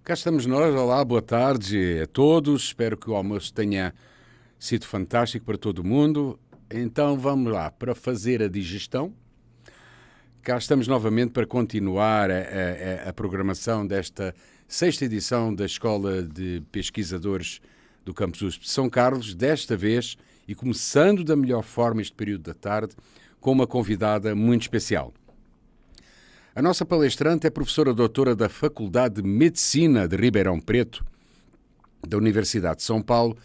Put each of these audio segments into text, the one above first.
Cá estamos nós, olá, boa tarde a todos. Espero que o almoço tenha sido fantástico para todo mundo. Então vamos lá, para fazer a digestão. Cá estamos novamente para continuar a programação desta sexta edição da Escola de Pesquisadores do Campus USP de São Carlos, desta vez, e começando da melhor forma este período da tarde, com uma convidada muito especial. A nossa palestrante é professora doutora da Faculdade de Medicina de Ribeirão Preto, da Universidade de São Paulo,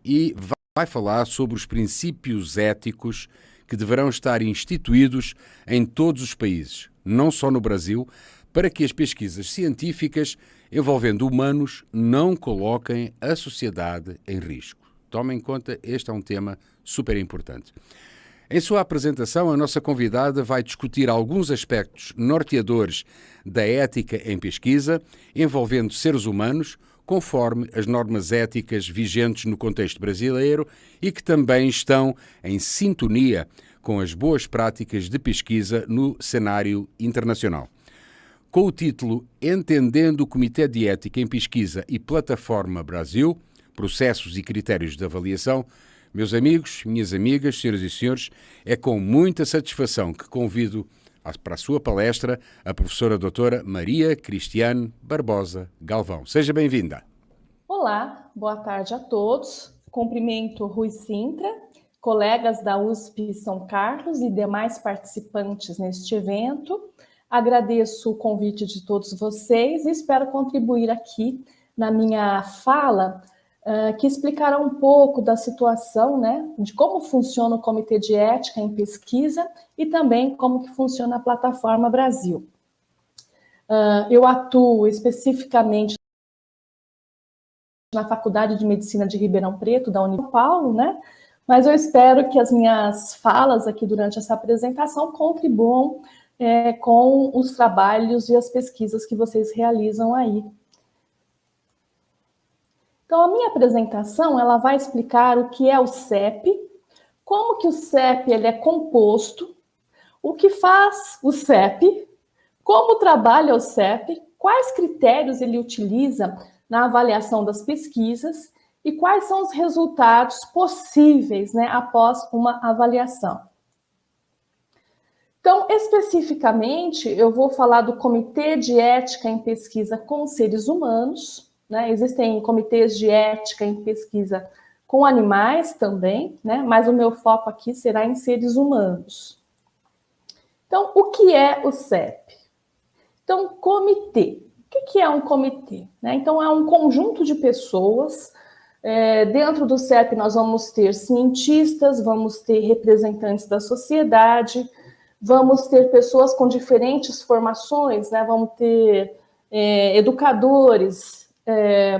e vai falar sobre os princípios éticos que deverão estar instituídos em todos os países, não só no Brasil, para que as pesquisas científicas envolvendo humanos não coloquem a sociedade em risco. Tomem em conta, este é um tema super importante. Em sua apresentação, a nossa convidada vai discutir alguns aspectos norteadores da ética em pesquisa, envolvendo seres humanos, conforme as normas éticas vigentes no contexto brasileiro e que também estão em sintonia com as boas práticas de pesquisa no cenário internacional. Com o título Entendendo o Comitê de Ética em Pesquisa e Plataforma Brasil, Processos e Critérios de Avaliação, meus amigos, minhas amigas, senhoras e senhores, é com muita satisfação que convido para a sua palestra a professora doutora Maria Cristiane Barbosa Galvão. Seja bem-vinda. Olá, boa tarde a todos. Cumprimento Rui Sintra, colegas da USP São Carlos e demais participantes neste evento. Agradeço o convite de todos vocês e espero contribuir aqui na minha fala que explicará um pouco da situação, né, de como funciona o Comitê de Ética em Pesquisa e também como que funciona a Plataforma Brasil. Eu atuo especificamente na Faculdade de Medicina de Ribeirão Preto, da Universidade de São Paulo, né, mas eu espero que as minhas falas aqui durante essa apresentação contribuam com os trabalhos e as pesquisas que vocês realizam aí. Então, a minha apresentação, ela vai explicar o que é o CEP, como que o CEP ele é composto, o que faz o CEP, como trabalha o CEP, quais critérios ele utiliza na avaliação das pesquisas e quais são os resultados possíveis, né, após uma avaliação. Então, especificamente, eu vou falar do Comitê de Ética em Pesquisa com Seres Humanos, né? Existem comitês de ética em pesquisa com animais também, né? Mas o meu foco aqui será em seres humanos. Então, o que é o CEP? Então, comitê. O que é um comitê? Então, é um conjunto de pessoas. Dentro do CEP, nós vamos ter cientistas, vamos ter representantes da sociedade, vamos ter pessoas com diferentes formações, né? Vamos ter educadores,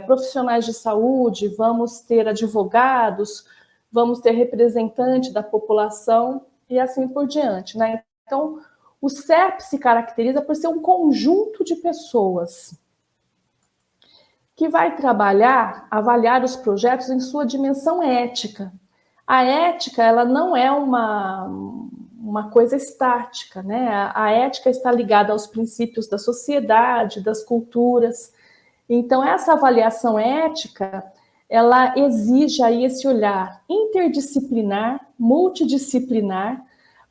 profissionais de saúde, vamos ter advogados, vamos ter representante da população e assim por diante, né? Então, o CEP se caracteriza por ser um conjunto de pessoas que vai trabalhar, avaliar os projetos em sua dimensão ética. A ética, ela não é uma coisa estática, né? A ética está ligada aos princípios da sociedade, das culturas. Então, essa avaliação ética, ela exige aí esse olhar interdisciplinar, multidisciplinar,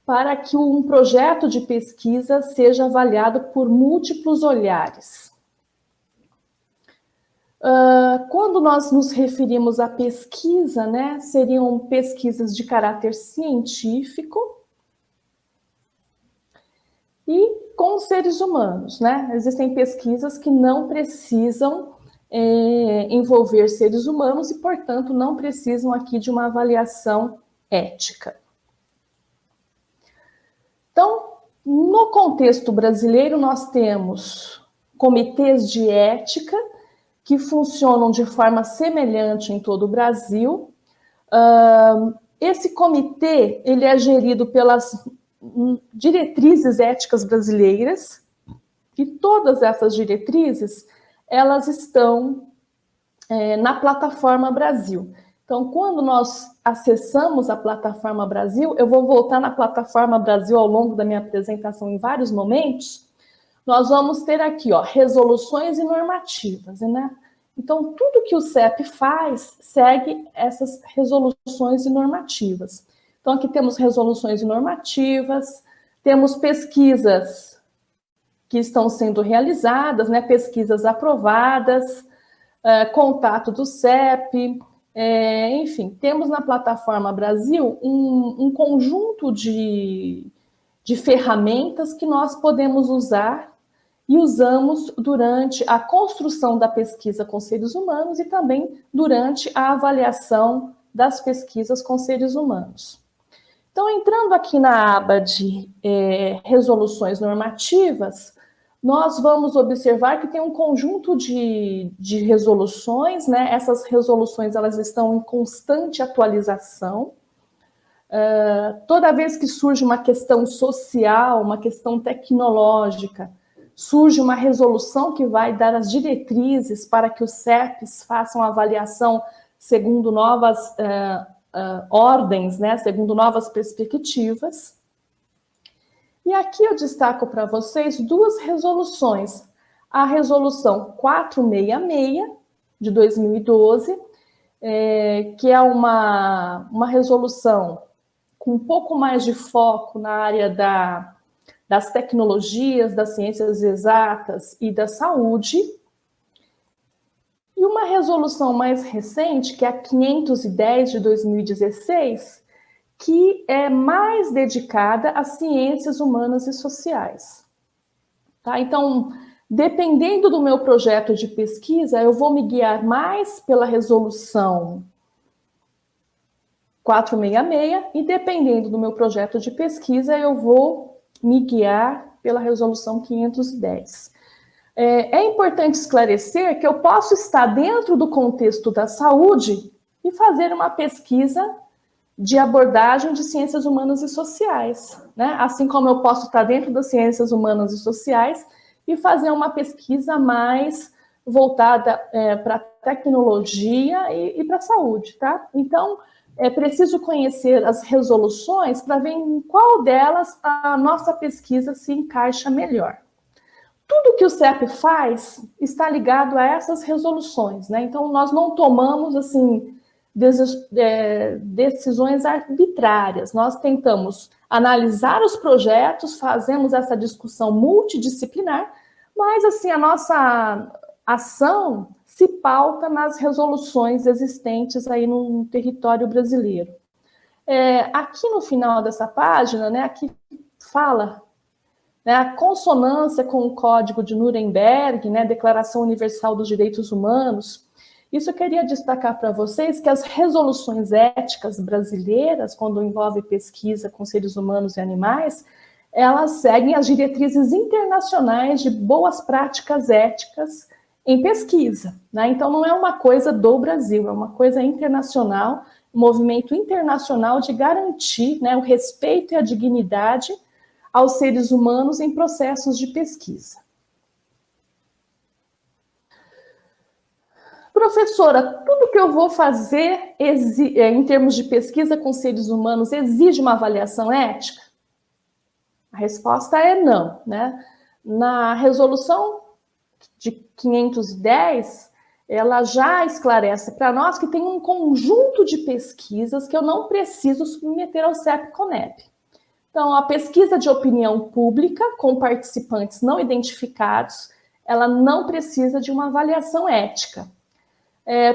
para que um projeto de pesquisa seja avaliado por múltiplos olhares. Quando nós nos referimos à pesquisa, né, seriam pesquisas de caráter científico e com seres humanos, né? Existem pesquisas que não precisam envolver seres humanos e, portanto, não precisam aqui de uma avaliação ética. Então, no contexto brasileiro, nós temos comitês de ética que funcionam de forma semelhante em todo o Brasil. Esse comitê, ele é gerido pelas diretrizes éticas brasileiras, e todas essas diretrizes, elas estão na Plataforma Brasil. Então, quando nós acessamos a Plataforma Brasil, eu vou voltar na Plataforma Brasil ao longo da minha apresentação em vários momentos, nós vamos ter aqui, ó, resoluções e normativas, né? Então, tudo que o CEP faz segue essas resoluções e normativas. Então, aqui temos resoluções e normativas, temos pesquisas que estão sendo realizadas, né, pesquisas aprovadas, contato do CEP, enfim, temos na plataforma Brasil um conjunto de ferramentas que nós podemos usar e usamos durante a construção da pesquisa com seres humanos e também durante a avaliação das pesquisas com seres humanos. Então, entrando aqui na aba de resoluções normativas, nós vamos observar que tem um conjunto de resoluções, né? Essas resoluções elas estão em constante atualização. Toda vez que surge uma questão social, uma questão tecnológica, surge uma resolução que vai dar as diretrizes para que os CEPs façam a avaliação segundo novas ordens, né, segundo novas perspectivas. E aqui eu destaco para vocês duas resoluções. A resolução 466, de 2012, que é uma resolução com um pouco mais de foco na área das tecnologias, das ciências exatas e da saúde. E uma resolução mais recente, que é a 510 de 2016, que é mais dedicada às ciências humanas e sociais. Tá? Então, dependendo do meu projeto de pesquisa, eu vou me guiar mais pela resolução 466 e, dependendo do meu projeto de pesquisa, eu vou me guiar pela resolução 510. É importante esclarecer que eu posso estar dentro do contexto da saúde e fazer uma pesquisa de abordagem de ciências humanas e sociais, né? Assim como eu posso estar dentro das ciências humanas e sociais e fazer uma pesquisa mais voltada para tecnologia e para a saúde, tá? Então, é preciso conhecer as resoluções para ver em qual delas a nossa pesquisa se encaixa melhor. Tudo que o CEP faz está ligado a essas resoluções, né? Então, nós não tomamos, assim, decisões arbitrárias. Nós tentamos analisar os projetos, fazemos essa discussão multidisciplinar, mas, assim, a nossa ação se pauta nas resoluções existentes aí no território brasileiro. Aqui no final dessa página, né, aqui fala, né, a consonância com o Código de Nuremberg, né, Declaração Universal dos Direitos Humanos. Isso eu queria destacar para vocês que as resoluções éticas brasileiras, quando envolve pesquisa com seres humanos e animais, elas seguem as diretrizes internacionais de boas práticas éticas em pesquisa, né? Então, não é uma coisa do Brasil, é uma coisa internacional, um movimento internacional de garantir, né, o respeito e a dignidade aos seres humanos em processos de pesquisa. Professora, tudo que eu vou fazer em termos de pesquisa com seres humanos exige uma avaliação ética? A resposta é não, né? Na resolução de 510, ela já esclarece para nós que tem um conjunto de pesquisas que eu não preciso submeter ao CEP-CONEP. Então, a pesquisa de opinião pública com participantes não identificados, ela não precisa de uma avaliação ética.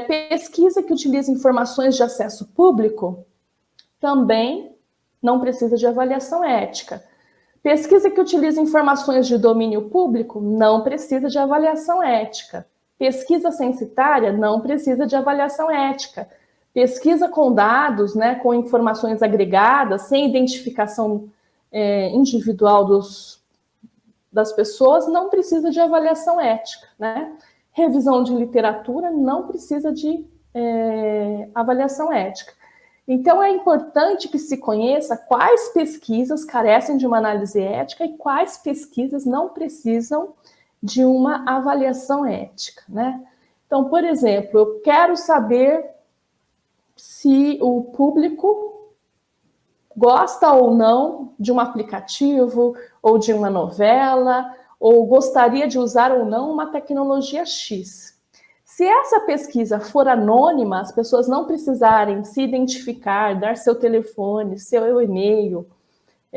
Pesquisa que utiliza informações de acesso público também não precisa de avaliação ética. Pesquisa que utiliza informações de domínio público não precisa de avaliação ética. Pesquisa censitária não precisa de avaliação ética. Pesquisa com dados, né, com informações agregadas, sem identificação individual das pessoas, não precisa de avaliação ética, né? Revisão de literatura não precisa de avaliação ética. Então, é importante que se conheça quais pesquisas carecem de uma análise ética e quais pesquisas não precisam de uma avaliação ética, né? Então, por exemplo, eu quero saber se o público gosta ou não de um aplicativo, ou de uma novela, ou gostaria de usar ou não uma tecnologia X. Se essa pesquisa for anônima, as pessoas não precisarem se identificar, dar seu telefone, seu e-mail,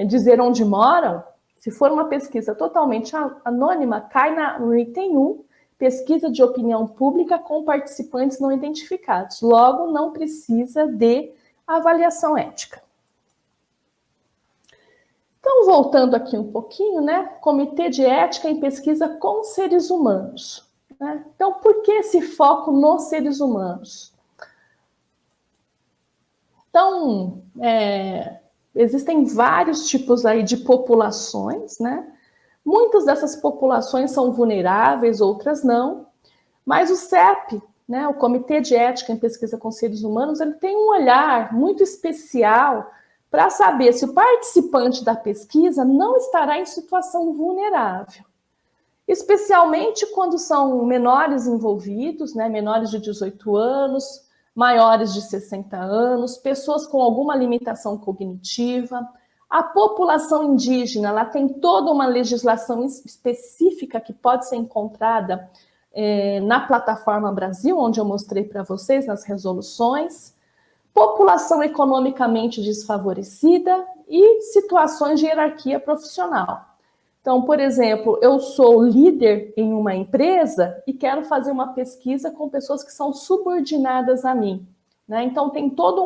dizer onde moram, se for uma pesquisa totalmente anônima, cai no item 1, pesquisa de opinião pública com participantes não identificados. Logo, não precisa de avaliação ética. Então, voltando aqui um pouquinho, né? Comitê de Ética em Pesquisa com Seres Humanos. Né? Então, por que esse foco nos seres humanos? Então, existem vários tipos aí de populações, né? Muitas dessas populações são vulneráveis, outras não. Mas o CEP, né, o Comitê de Ética em Pesquisa com Seres Humanos, ele tem um olhar muito especial para saber se o participante da pesquisa não estará em situação vulnerável. Especialmente quando são menores envolvidos, né, menores de 18 anos, maiores de 60 anos, pessoas com alguma limitação cognitiva. A população indígena, ela tem toda uma legislação específica que pode ser encontrada na plataforma Brasil, onde eu mostrei para vocês nas resoluções. População economicamente desfavorecida e situações de hierarquia profissional. Então, por exemplo, eu sou líder em uma empresa e quero fazer uma pesquisa com pessoas que são subordinadas a mim, né? Então, tem todo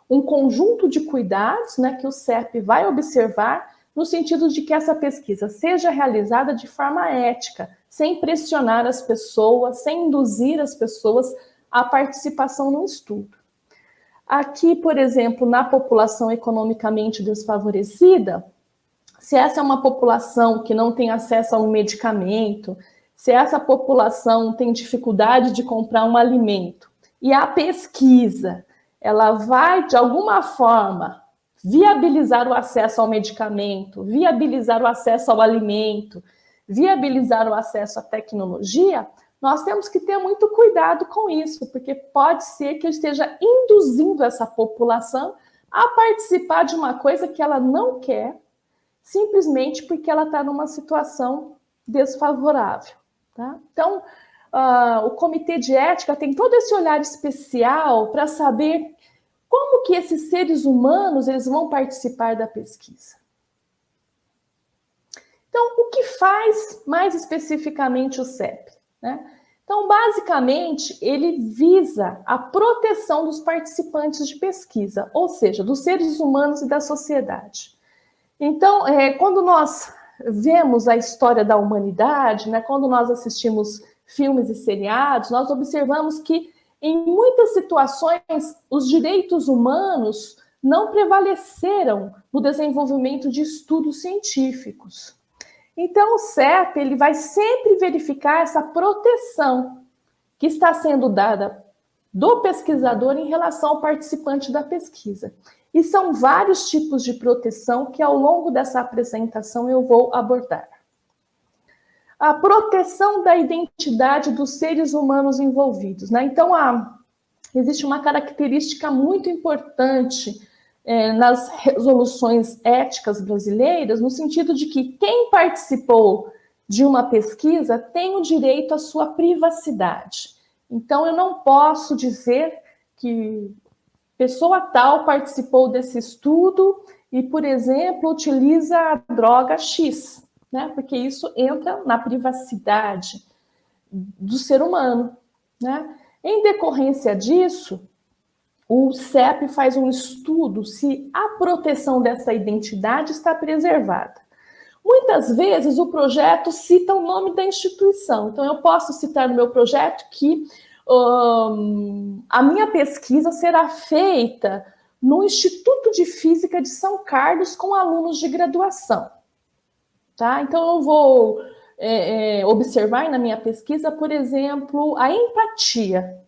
um conjunto de cuidados, né, que o CEP vai observar no sentido de que essa pesquisa seja realizada de forma ética, sem pressionar as pessoas, sem induzir as pessoas à participação no estudo. Aqui, por exemplo, na população economicamente desfavorecida, se essa é uma população que não tem acesso a um medicamento, se essa população tem dificuldade de comprar um alimento, e a pesquisa, ela vai, de alguma forma, viabilizar o acesso ao medicamento, viabilizar o acesso ao alimento, viabilizar o acesso à tecnologia, nós temos que ter muito cuidado com isso, porque pode ser que eu esteja induzindo essa população a participar de uma coisa que ela não quer, simplesmente porque ela está numa situação desfavorável. Tá? Então, o Comitê de Ética tem todo esse olhar especial para saber como que esses seres humanos eles vão participar da pesquisa. Então, o que faz mais especificamente o CEP? Né? Então, basicamente, ele visa a proteção dos participantes de pesquisa, ou seja, dos seres humanos e da sociedade. Então, quando nós vemos a história da humanidade, né, quando nós assistimos filmes e seriados, nós observamos que, em muitas situações, os direitos humanos não prevaleceram no desenvolvimento de estudos científicos. Então, o CEP ele vai sempre verificar essa proteção que está sendo dada do pesquisador em relação ao participante da pesquisa. E são vários tipos de proteção que, ao longo dessa apresentação, eu vou abordar. A proteção da identidade dos seres humanos envolvidos. Né? Então, existe uma característica muito importante nas resoluções éticas brasileiras, no sentido de que quem participou de uma pesquisa tem o direito à sua privacidade. Então, eu não posso dizer que pessoa tal participou desse estudo e, por exemplo, utiliza a droga X, né? Porque isso entra na privacidade do ser humano, né? Em decorrência disso, o CEP faz um estudo se a proteção dessa identidade está preservada. Muitas vezes o projeto cita o nome da instituição. Então, eu posso citar no meu projeto que a minha pesquisa será feita no Instituto de Física de São Carlos com alunos de graduação. Tá? Então, eu vou observar na minha pesquisa, por exemplo, a empatia.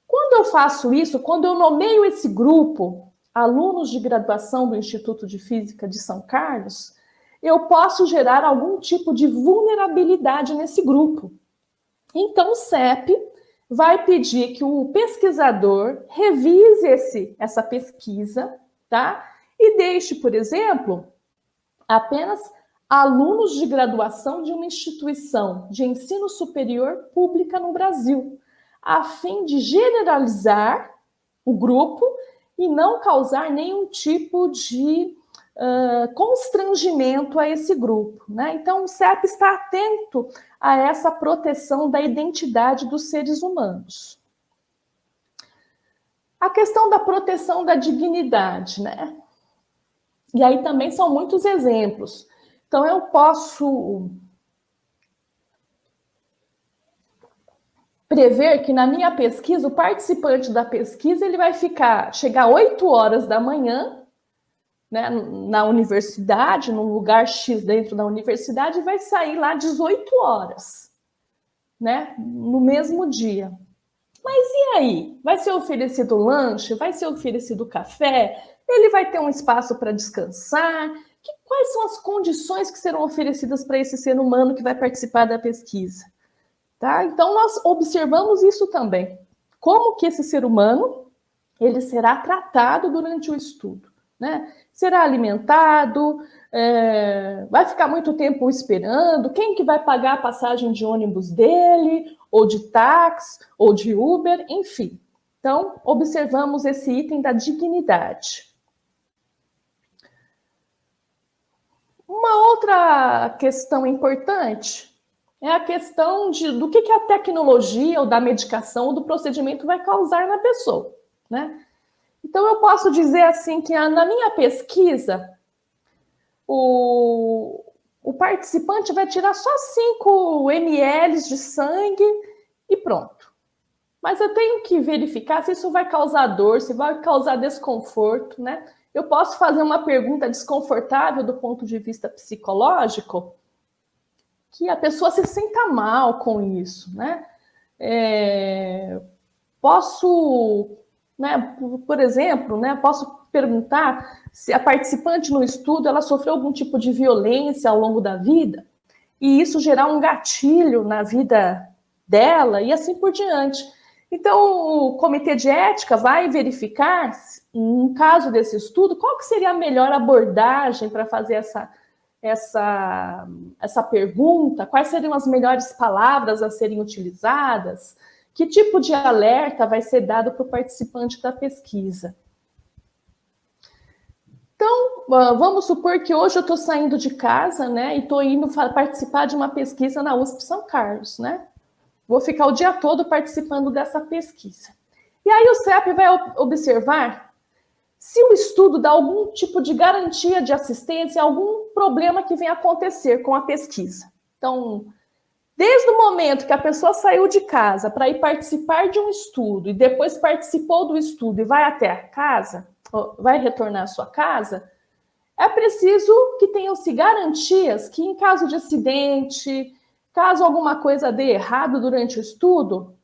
Quando eu faço isso, quando eu nomeio esse grupo, alunos de graduação do Instituto de Física de São Carlos, eu posso gerar algum tipo de vulnerabilidade nesse grupo. Então, o CEP vai pedir que o pesquisador revise essa pesquisa, tá? E deixe, por exemplo, apenas alunos de graduação de uma instituição de ensino superior pública no Brasil, a fim de generalizar o grupo e não causar nenhum tipo de constrangimento a esse grupo, né? Então, o CEP está atento a essa proteção da identidade dos seres humanos. A questão da proteção da dignidade, né? E aí também são muitos exemplos. Então, eu posso prever que na minha pesquisa, o participante da pesquisa ele vai chegar 8 horas da manhã, né, na universidade, num lugar X dentro da universidade, e vai sair lá 18 horas, né, no mesmo dia. Mas e aí? Vai ser oferecido lanche? Vai ser oferecido café? Ele vai ter um espaço para descansar? Quais são as condições que serão oferecidas para esse ser humano que vai participar da pesquisa? Tá? Então, nós observamos isso também. Como que esse ser humano ele será tratado durante o estudo, né? Será alimentado, vai ficar muito tempo esperando, quem que vai pagar a passagem de ônibus dele, ou de táxi, ou de Uber, enfim. Então, observamos esse item da dignidade. Uma outra questão importante é a questão do que a tecnologia, ou da medicação, ou do procedimento vai causar na pessoa, né? Então, eu posso dizer assim que na minha pesquisa, o participante vai tirar só 5 ml de sangue e pronto. Mas eu tenho que verificar se isso vai causar dor, se vai causar desconforto, né? Eu posso fazer uma pergunta desconfortável do ponto de vista psicológico, que a pessoa se sinta mal com isso, né? Posso... né, por exemplo, né, posso perguntar se a participante no estudo ela sofreu algum tipo de violência ao longo da vida e isso gerar um gatilho na vida dela e assim por diante. Então, o comitê de ética vai verificar, no caso desse estudo, qual que seria a melhor abordagem para fazer essa pergunta, quais seriam as melhores palavras a serem utilizadas, que tipo de alerta vai ser dado para o participante da pesquisa. Então, vamos supor que hoje eu estou saindo de casa, né, e estou indo participar de uma pesquisa na USP São Carlos, né? Vou ficar o dia todo participando dessa pesquisa. E aí o CEP vai observar se o estudo dá algum tipo de garantia de assistência a algum problema que venha acontecer com a pesquisa. Então, desde o momento que a pessoa saiu de casa para ir participar de um estudo e depois participou do estudo e vai até a casa, vai retornar à sua casa, é preciso que tenham-se garantias que em caso de acidente, caso alguma coisa dê errado durante o estudo,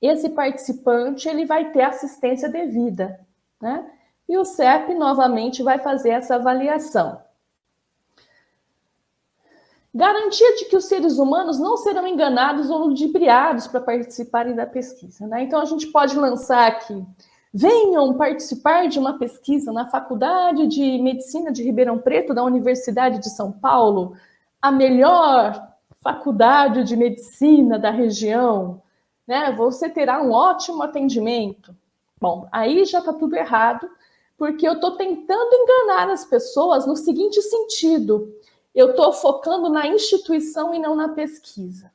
esse participante ele vai ter assistência devida, né? E o CEP novamente vai fazer essa avaliação. Garantia de que os seres humanos não serão enganados ou ludibriados para participarem da pesquisa, né? Então, a gente pode lançar aqui: venham participar de uma pesquisa na Faculdade de Medicina de Ribeirão Preto, da Universidade de São Paulo, a melhor faculdade de medicina da região, né? Você terá um ótimo atendimento. Bom, aí já está tudo errado, porque eu estou tentando enganar as pessoas no seguinte sentido: eu estou focando na instituição e não na pesquisa,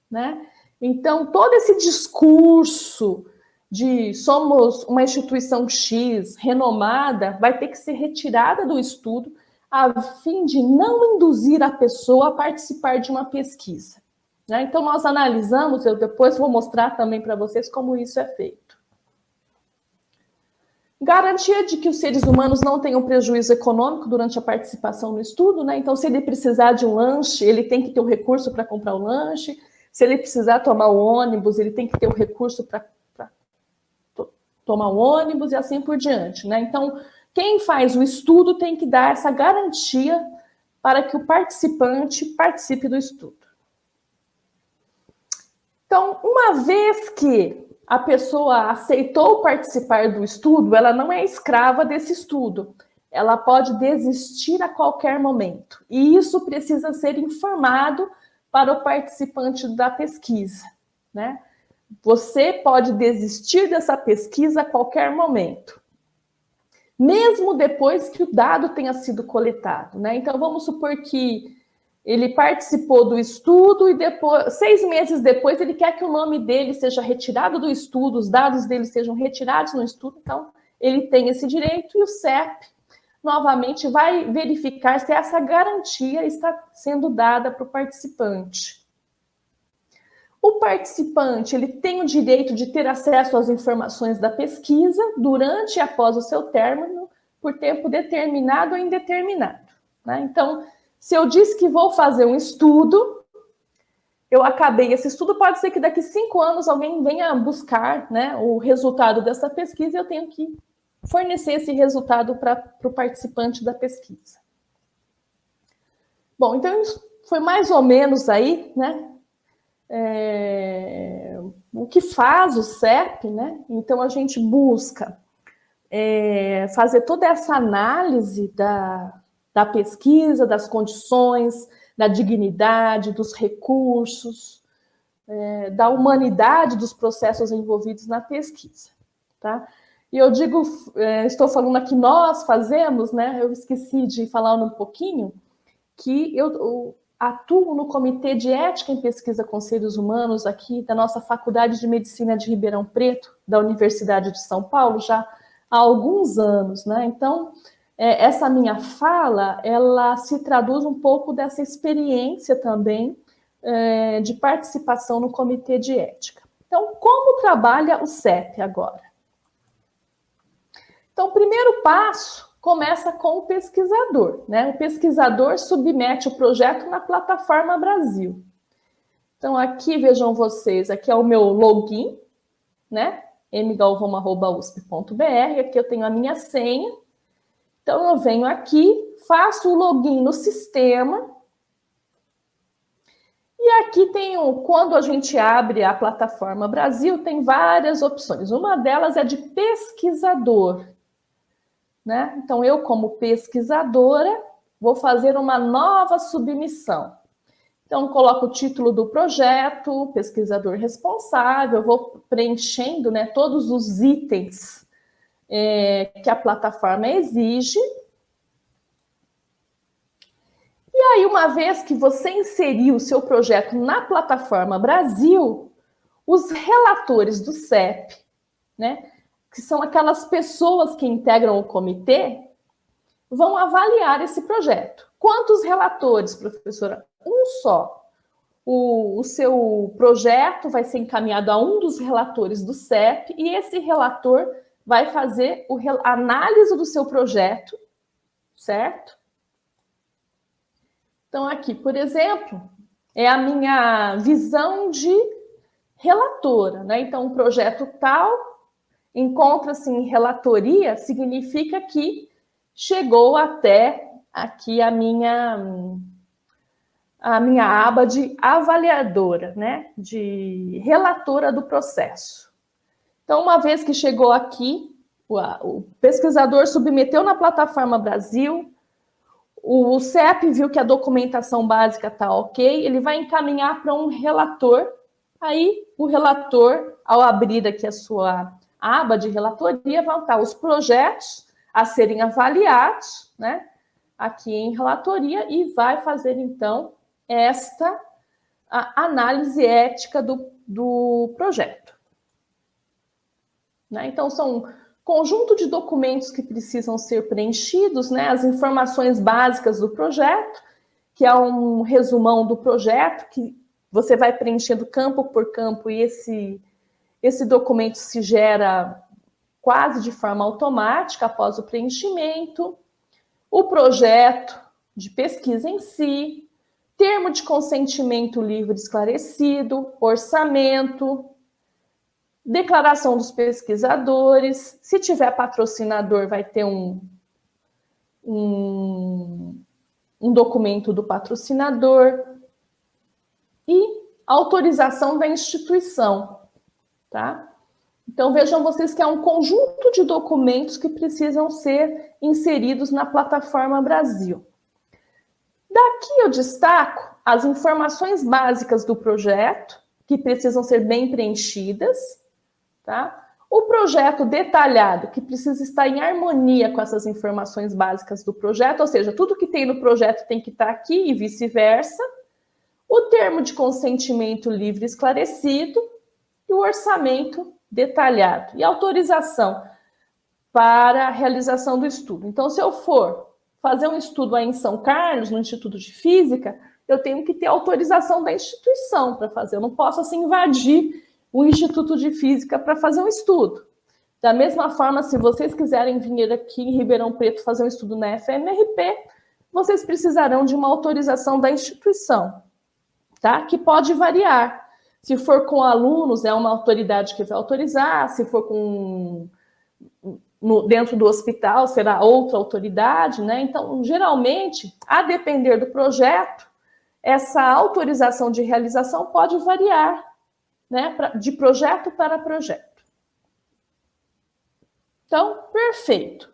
né? Então, todo esse discurso de somos uma instituição X, renomada, vai ter que ser retirada do estudo a fim de não induzir a pessoa a participar de uma pesquisa, né? Então, nós analisamos, eu depois vou mostrar também para vocês como isso é feito. Garantia de que os seres humanos não tenham prejuízo econômico durante a participação no estudo, né? Então, se ele precisar de um lanche, ele tem que ter o recurso para comprar o lanche. Se ele precisar tomar o ônibus, ele tem que ter o recurso para tomar o ônibus e assim por diante, né? Então, quem faz o estudo tem que dar essa garantia para que o participante participe do estudo. Então, uma vez que a pessoa aceitou participar do estudo, ela não é escrava desse estudo. ela pode desistir a qualquer momento. E isso precisa ser informado para o participante da pesquisa, né? Você pode desistir dessa pesquisa a qualquer momento, mesmo depois que o dado tenha sido coletado, né? Então, vamos supor que ele participou do estudo e depois, 6 meses depois, ele quer que o nome dele seja retirado do estudo, os dados dele sejam retirados no estudo, então ele tem esse direito e o CEP novamente vai verificar se essa garantia está sendo dada para o participante. O participante, ele tem o direito de ter acesso às informações da pesquisa durante e após o seu término, por tempo determinado ou indeterminado, né? Então, se eu disse que vou fazer um estudo, eu acabei esse estudo, pode ser que daqui 5 anos alguém venha buscar, né, o resultado dessa pesquisa e eu tenho que fornecer esse resultado para o participante da pesquisa. Bom, então isso foi mais ou menos aí, né, o que faz o CEP, né? Então a gente busca fazer toda essa análise da pesquisa, das condições, da dignidade, dos recursos, da humanidade dos processos envolvidos na pesquisa, tá? E eu digo, estou falando aqui nós fazemos, né? Eu esqueci de falar um pouquinho, que eu atuo no Comitê de Ética em Pesquisa com Seres Humanos aqui da nossa Faculdade de Medicina de Ribeirão Preto, da Universidade de São Paulo, já há alguns anos, né? Então, essa minha fala, ela se traduz um pouco dessa experiência também de participação no Comitê de Ética. Então, como trabalha o CEP agora? Então, o primeiro passo começa com o pesquisador, né? O pesquisador submete o projeto na plataforma Brasil. Então, aqui, vejam vocês, aqui é o meu login, né? mgalvão@usp.br, aqui eu tenho a minha senha. Então, eu venho aqui, faço o login no sistema. E aqui tem, quando a gente abre a plataforma Brasil, tem várias opções. Uma delas é de pesquisador, né? Então, eu, como pesquisadora, vou fazer uma nova submissão. Então, coloco o título do projeto, pesquisador responsável, vou preenchendo, né, todos os itens que a plataforma exige. E aí, uma vez que você inseriu o seu projeto na plataforma Brasil, os relatores do CEP, né, que são aquelas pessoas que integram o comitê, vão avaliar esse projeto. Quantos relatores, professora? Um só. O seu projeto vai ser encaminhado a um dos relatores do CEP e esse relator vai fazer a análise do seu projeto, certo? Então, aqui, por exemplo, é a minha visão de relatora, né? Então, um projeto tal encontra-se em relatoria, significa que chegou até aqui a minha aba de avaliadora, né? De relatora do processo. Então, uma vez que chegou aqui, o pesquisador submeteu na plataforma Brasil, o CEP viu que a documentação básica está ok, ele vai encaminhar para um relator. Aí, o relator, ao abrir aqui a sua aba de relatoria, vão estar os projetos a serem avaliados, né? Aqui em relatoria, e vai fazer, então, esta análise ética do projeto. Né? Então, são conjunto de documentos que precisam ser preenchidos, né? As informações básicas do projeto, que é um resumão do projeto, que você vai preenchendo campo por campo e esse documento se gera quase de forma automática após o preenchimento, o projeto de pesquisa em si, termo de consentimento livre esclarecido, orçamento, declaração dos pesquisadores. Se tiver patrocinador, vai ter um documento do patrocinador e autorização da instituição, tá? Então, vejam vocês que é um conjunto de documentos que precisam ser inseridos na plataforma Brasil. Daqui eu destaco as informações básicas do projeto, que precisam ser bem preenchidas, tá? O projeto detalhado, que precisa estar em harmonia com essas informações básicas do projeto, ou seja, tudo que tem no projeto tem que estar aqui e vice-versa. O termo de consentimento livre e esclarecido e o orçamento detalhado e autorização para a realização do estudo. Então, se eu for fazer um estudo aí em São Carlos, no Instituto de Física, eu tenho que ter autorização da instituição para fazer. Eu não posso, assim, invadir o Instituto de Física para fazer um estudo. Da mesma forma, se vocês quiserem vir aqui em Ribeirão Preto fazer um estudo na FMRP, vocês precisarão de uma autorização da instituição, tá? Que pode variar. Se for com alunos, é uma autoridade que vai autorizar. Se for dentro do hospital, será outra autoridade, né? Então, geralmente, a depender do projeto, essa autorização de realização pode variar, né? De projeto para projeto. Então, perfeito.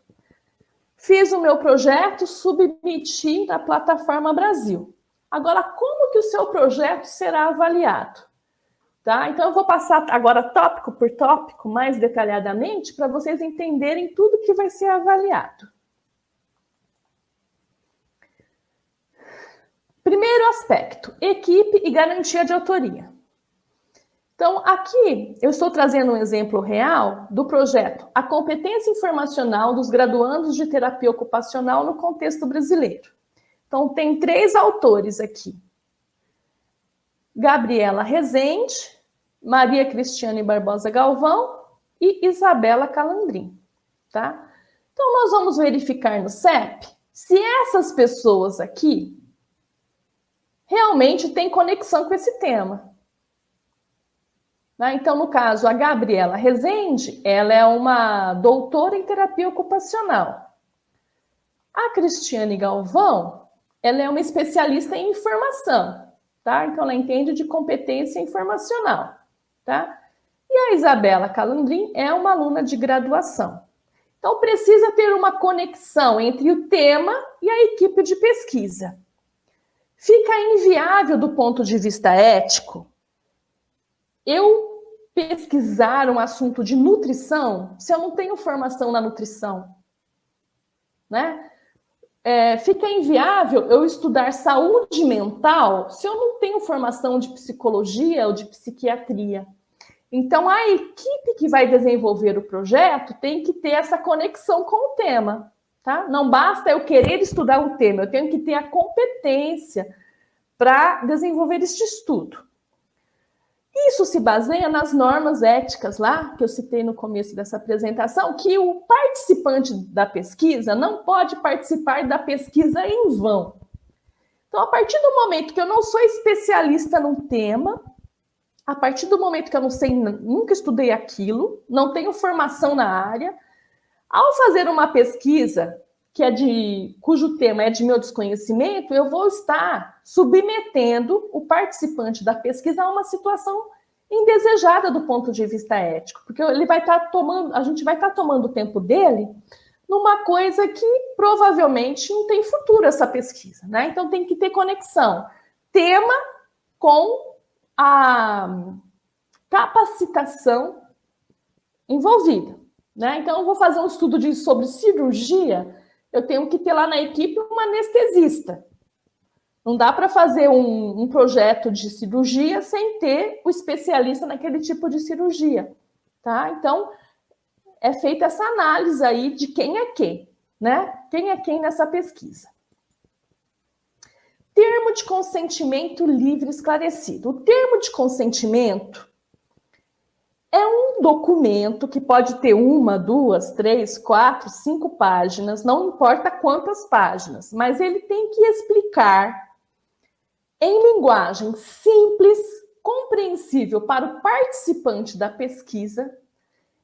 Fiz o meu projeto, submeti na plataforma Brasil. Agora, como que o seu projeto será avaliado? Tá? Então, eu vou passar agora tópico por tópico, mais detalhadamente, para vocês entenderem tudo que vai ser avaliado. Primeiro aspecto, equipe e garantia de autoria. Então, aqui eu estou trazendo um exemplo real do projeto A Competência Informacional dos Graduandos de Terapia Ocupacional no Contexto Brasileiro. Então, tem 3 autores aqui. Gabriela Rezende, Maria Cristiane Barbosa Galvão e Isabela Calandrin, tá? Então, nós vamos verificar no CEP se essas pessoas aqui realmente têm conexão com esse tema. Né? Então, no caso, a Gabriela Rezende, ela é uma doutora em terapia ocupacional. A Cristiane Galvão, ela é uma especialista em informação, tá? Então, ela entende de competência informacional. Tá? E a Isabela Calandrin é uma aluna de graduação. Então, precisa ter uma conexão entre o tema e a equipe de pesquisa. Fica inviável do ponto de vista ético eu pesquisar um assunto de nutrição se eu não tenho formação na nutrição. Né? Fica inviável eu estudar saúde mental se eu não tenho formação de psicologia ou de psiquiatria. Então, a equipe que vai desenvolver o projeto tem que ter essa conexão com o tema, tá? Não basta eu querer estudar um tema, eu tenho que ter a competência para desenvolver este estudo. Isso se baseia nas normas éticas lá, que eu citei no começo dessa apresentação, que o participante da pesquisa não pode participar da pesquisa em vão. Então, a partir do momento que eu não sou especialista num tema, a partir do momento que eu não sei, nunca estudei aquilo, não tenho formação na área, ao fazer uma pesquisa cujo tema é de meu desconhecimento, eu vou estar submetendo o participante da pesquisa a uma situação indesejada do ponto de vista ético, porque a gente vai estar tomando o tempo dele numa coisa que provavelmente não tem futuro essa pesquisa, né? Então tem que ter conexão tema com a capacitação envolvida, né? Então eu vou fazer um estudo sobre cirurgia, eu tenho que ter lá na equipe um anestesista. Não dá para fazer um projeto de cirurgia sem ter o especialista naquele tipo de cirurgia, tá? Então, é feita essa análise aí de quem é quem, né? Quem é quem nessa pesquisa. Termo de consentimento livre e esclarecido. O termo de consentimento é um documento que pode ter 1, 2, 3, 4, 5 páginas, não importa quantas páginas, mas ele tem que explicar em linguagem simples, compreensível para o participante da pesquisa,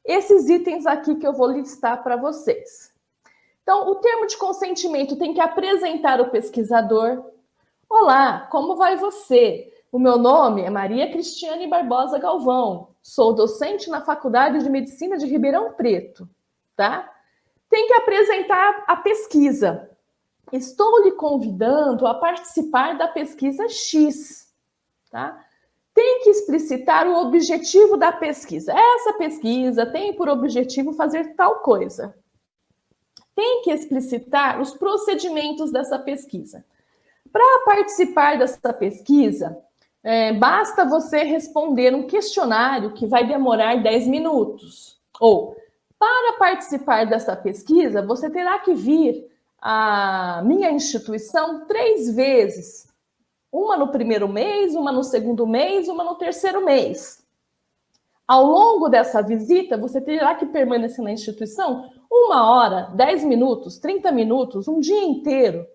esses itens aqui que eu vou listar para vocês. Então, o termo de consentimento tem que apresentar o pesquisador. Olá, como vai você? O meu nome é Maria Cristiane Barbosa Galvão. sou docente na Faculdade de Medicina de Ribeirão Preto, tá? Tem que apresentar a pesquisa. Estou lhe convidando a participar da pesquisa X, tá? Tem que explicitar o objetivo da pesquisa. Essa pesquisa tem por objetivo fazer tal coisa. Tem que explicitar os procedimentos dessa pesquisa. Para participar dessa pesquisa, basta você responder um questionário que vai demorar 10 minutos. Ou, para participar dessa pesquisa, você terá que vir à minha instituição 3 vezes. Uma no primeiro mês, uma no segundo mês, uma no terceiro mês. Ao longo dessa visita, você terá que permanecer na instituição 1 hora, 10 minutos, 30 minutos, um dia inteiro.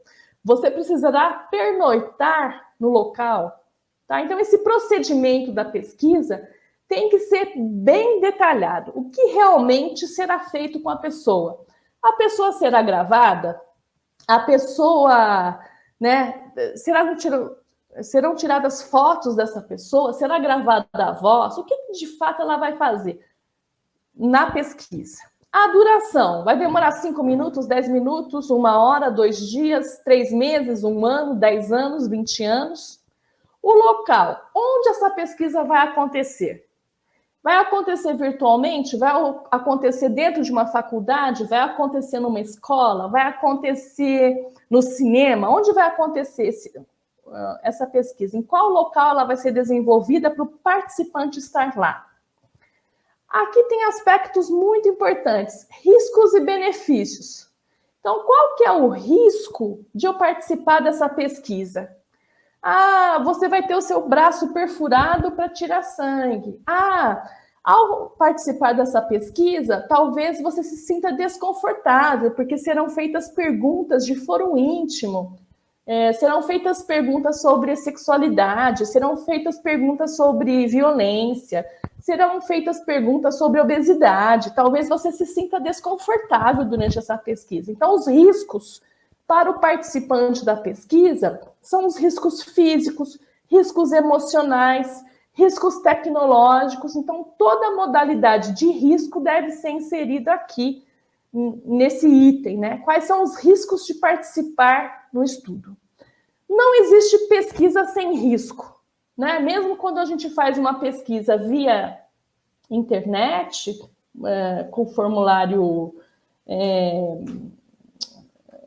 Você precisará pernoitar no local, tá? Então, esse procedimento da pesquisa tem que ser bem detalhado. O que realmente será feito com a pessoa? A pessoa será gravada? A pessoa, né, serão tiradas fotos dessa pessoa? Será gravada a voz? O que de fato ela vai fazer na pesquisa? A duração vai demorar 5 minutos, 10 minutos, 1 hora, 2 dias, 3 meses, 1 ano, 10 anos, 20 anos. O local, onde essa pesquisa vai acontecer? Vai acontecer virtualmente? Vai acontecer dentro de uma faculdade? Vai acontecer numa escola? Vai acontecer no cinema? Onde vai acontecer essa pesquisa? Em qual local ela vai ser desenvolvida para o participante estar lá? Aqui tem aspectos muito importantes, riscos e benefícios. Então, qual que é o risco de eu participar dessa pesquisa? Você vai ter o seu braço perfurado para tirar sangue. Ao participar dessa pesquisa, talvez você se sinta desconfortável, porque serão feitas perguntas de foro íntimo, serão feitas perguntas sobre sexualidade, serão feitas perguntas sobre violência, serão feitas perguntas sobre obesidade. Talvez você se sinta desconfortável durante essa pesquisa. Então, os riscos para o participante da pesquisa são os riscos físicos, riscos emocionais, riscos tecnológicos. Então, toda modalidade de risco deve ser inserida aqui nesse item, né? Quais são os riscos de participar no estudo? Não existe pesquisa sem risco, né? Mesmo quando a gente faz uma pesquisa via internet, com formulário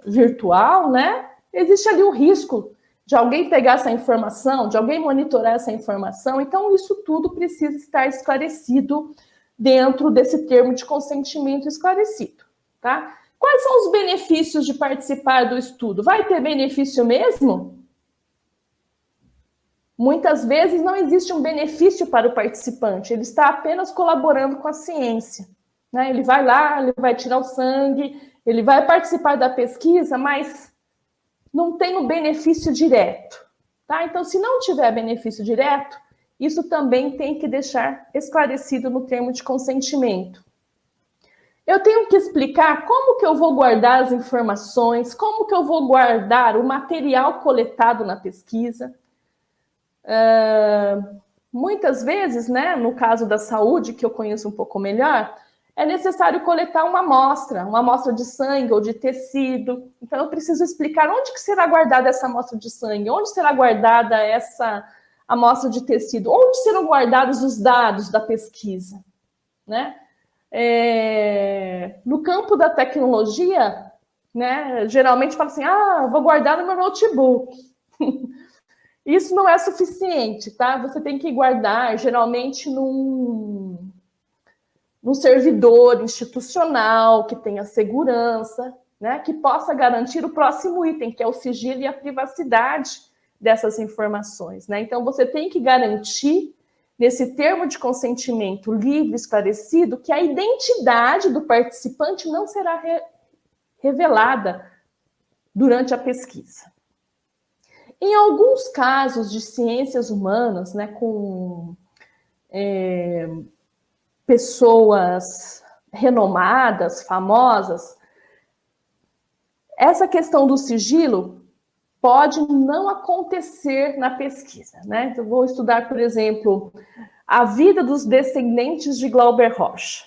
virtual, né? Existe ali o risco de alguém pegar essa informação, de alguém monitorar essa informação. Então, isso tudo precisa estar esclarecido dentro desse termo de consentimento esclarecido, tá? Quais são os benefícios de participar do estudo? Vai ter benefício mesmo? Muitas vezes não existe um benefício para o participante, ele está apenas colaborando com a ciência, né? Ele vai lá, ele vai tirar o sangue, ele vai participar da pesquisa, mas não tem o benefício direto, tá? Então, se não tiver benefício direto, isso também tem que deixar esclarecido no termo de consentimento. Eu tenho que explicar como que eu vou guardar as informações, como que eu vou guardar o material coletado na pesquisa. Muitas vezes, né, no caso da saúde, que eu conheço um pouco melhor, é necessário coletar uma amostra de sangue ou de tecido. Então, eu preciso explicar onde que será guardada essa amostra de sangue, onde será guardada essa amostra de tecido, onde serão guardados os dados da pesquisa, né? No campo da tecnologia, né, geralmente fala assim, vou guardar no meu notebook. Isso não é suficiente, tá? Você tem que guardar, geralmente, num servidor institucional que tenha segurança, né, que possa garantir o próximo item, que é o sigilo e a privacidade dessas informações, né? Então, você tem que garantir, nesse termo de consentimento livre, esclarecido, que a identidade do participante não será revelada durante a pesquisa. Em alguns casos de ciências humanas, né, com pessoas renomadas, famosas, essa questão do sigilo pode não acontecer na pesquisa, né? Então, vou estudar, por exemplo, a vida dos descendentes de Glauber Rocha.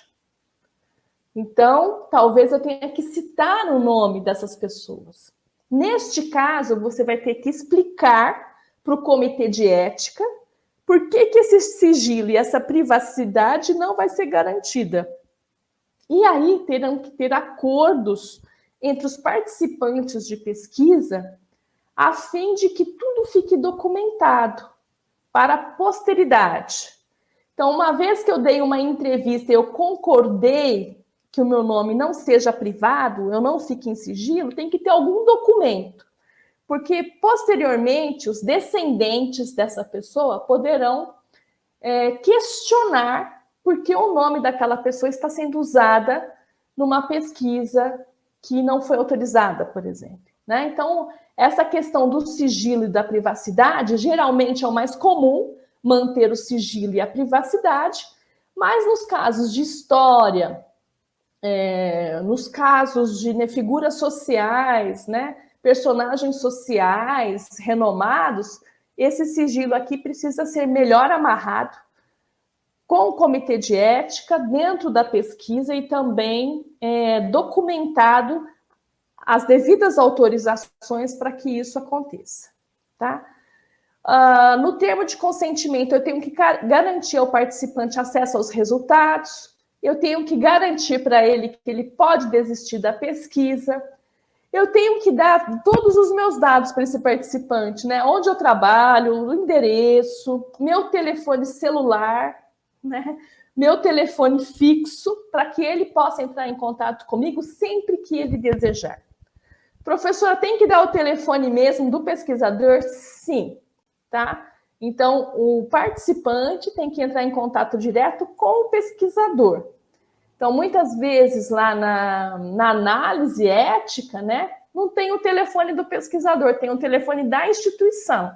Então, talvez eu tenha que citar o nome dessas pessoas. Neste caso, você vai ter que explicar para o comitê de ética por que esse sigilo e essa privacidade não vai ser garantida. E aí terão que ter acordos entre os participantes de pesquisa a fim de que tudo fique documentado para a posteridade. Então, uma vez que eu dei uma entrevista e eu concordei que o meu nome não seja privado, eu não fique em sigilo, tem que ter algum documento. Porque, posteriormente, os descendentes dessa pessoa poderão questionar por que o nome daquela pessoa está sendo usada numa pesquisa que não foi autorizada, por exemplo. Né? Então, essa questão do sigilo e da privacidade, geralmente é o mais comum, manter o sigilo e a privacidade, mas nos casos de história, nos casos de figuras sociais, né, personagens sociais renomados, esse sigilo aqui precisa ser melhor amarrado com o comitê de ética dentro da pesquisa e também documentado as devidas autorizações para que isso aconteça, tá? No termo de consentimento, eu tenho que garantir ao participante acesso aos resultados, eu tenho que garantir para ele que ele pode desistir da pesquisa, eu tenho que dar todos os meus dados para esse participante, né? Onde eu trabalho, o endereço, meu telefone celular, né? Meu telefone fixo, para que ele possa entrar em contato comigo sempre que ele desejar. Professora, tem que dar o telefone mesmo do pesquisador? Sim, tá? Então, o participante tem que entrar em contato direto com o pesquisador. Então, muitas vezes, lá na análise ética, né, não tem o telefone do pesquisador, tem o telefone da instituição.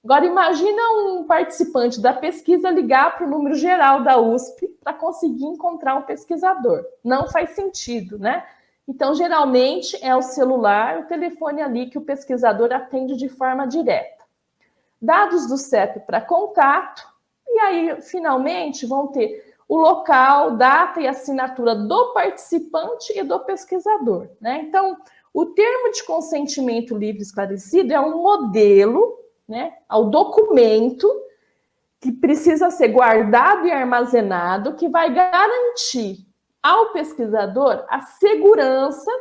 Agora, imagina um participante da pesquisa ligar para o número geral da USP para conseguir encontrar um pesquisador. Não faz sentido, né? Então, geralmente, é o celular, o telefone ali que o pesquisador atende de forma direta. Dados do CEP para contato, e aí, finalmente, vão ter o local, data e assinatura do participante e do pesquisador, né? Então, o termo de consentimento livre e esclarecido é um modelo, né, ao documento que precisa ser guardado e armazenado, que vai garantir ao pesquisador a segurança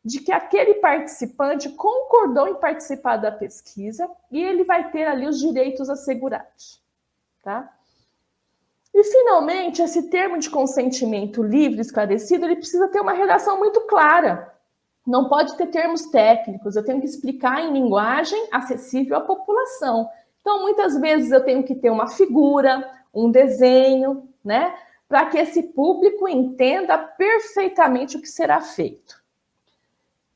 de que aquele participante concordou em participar da pesquisa e ele vai ter ali os direitos assegurados, tá? E, finalmente, esse termo de consentimento livre e esclarecido, ele precisa ter uma redação muito clara. Não pode ter termos técnicos, eu tenho que explicar em linguagem acessível à população. Então, muitas vezes eu tenho que ter uma figura, um desenho, né, para que esse público entenda perfeitamente o que será feito.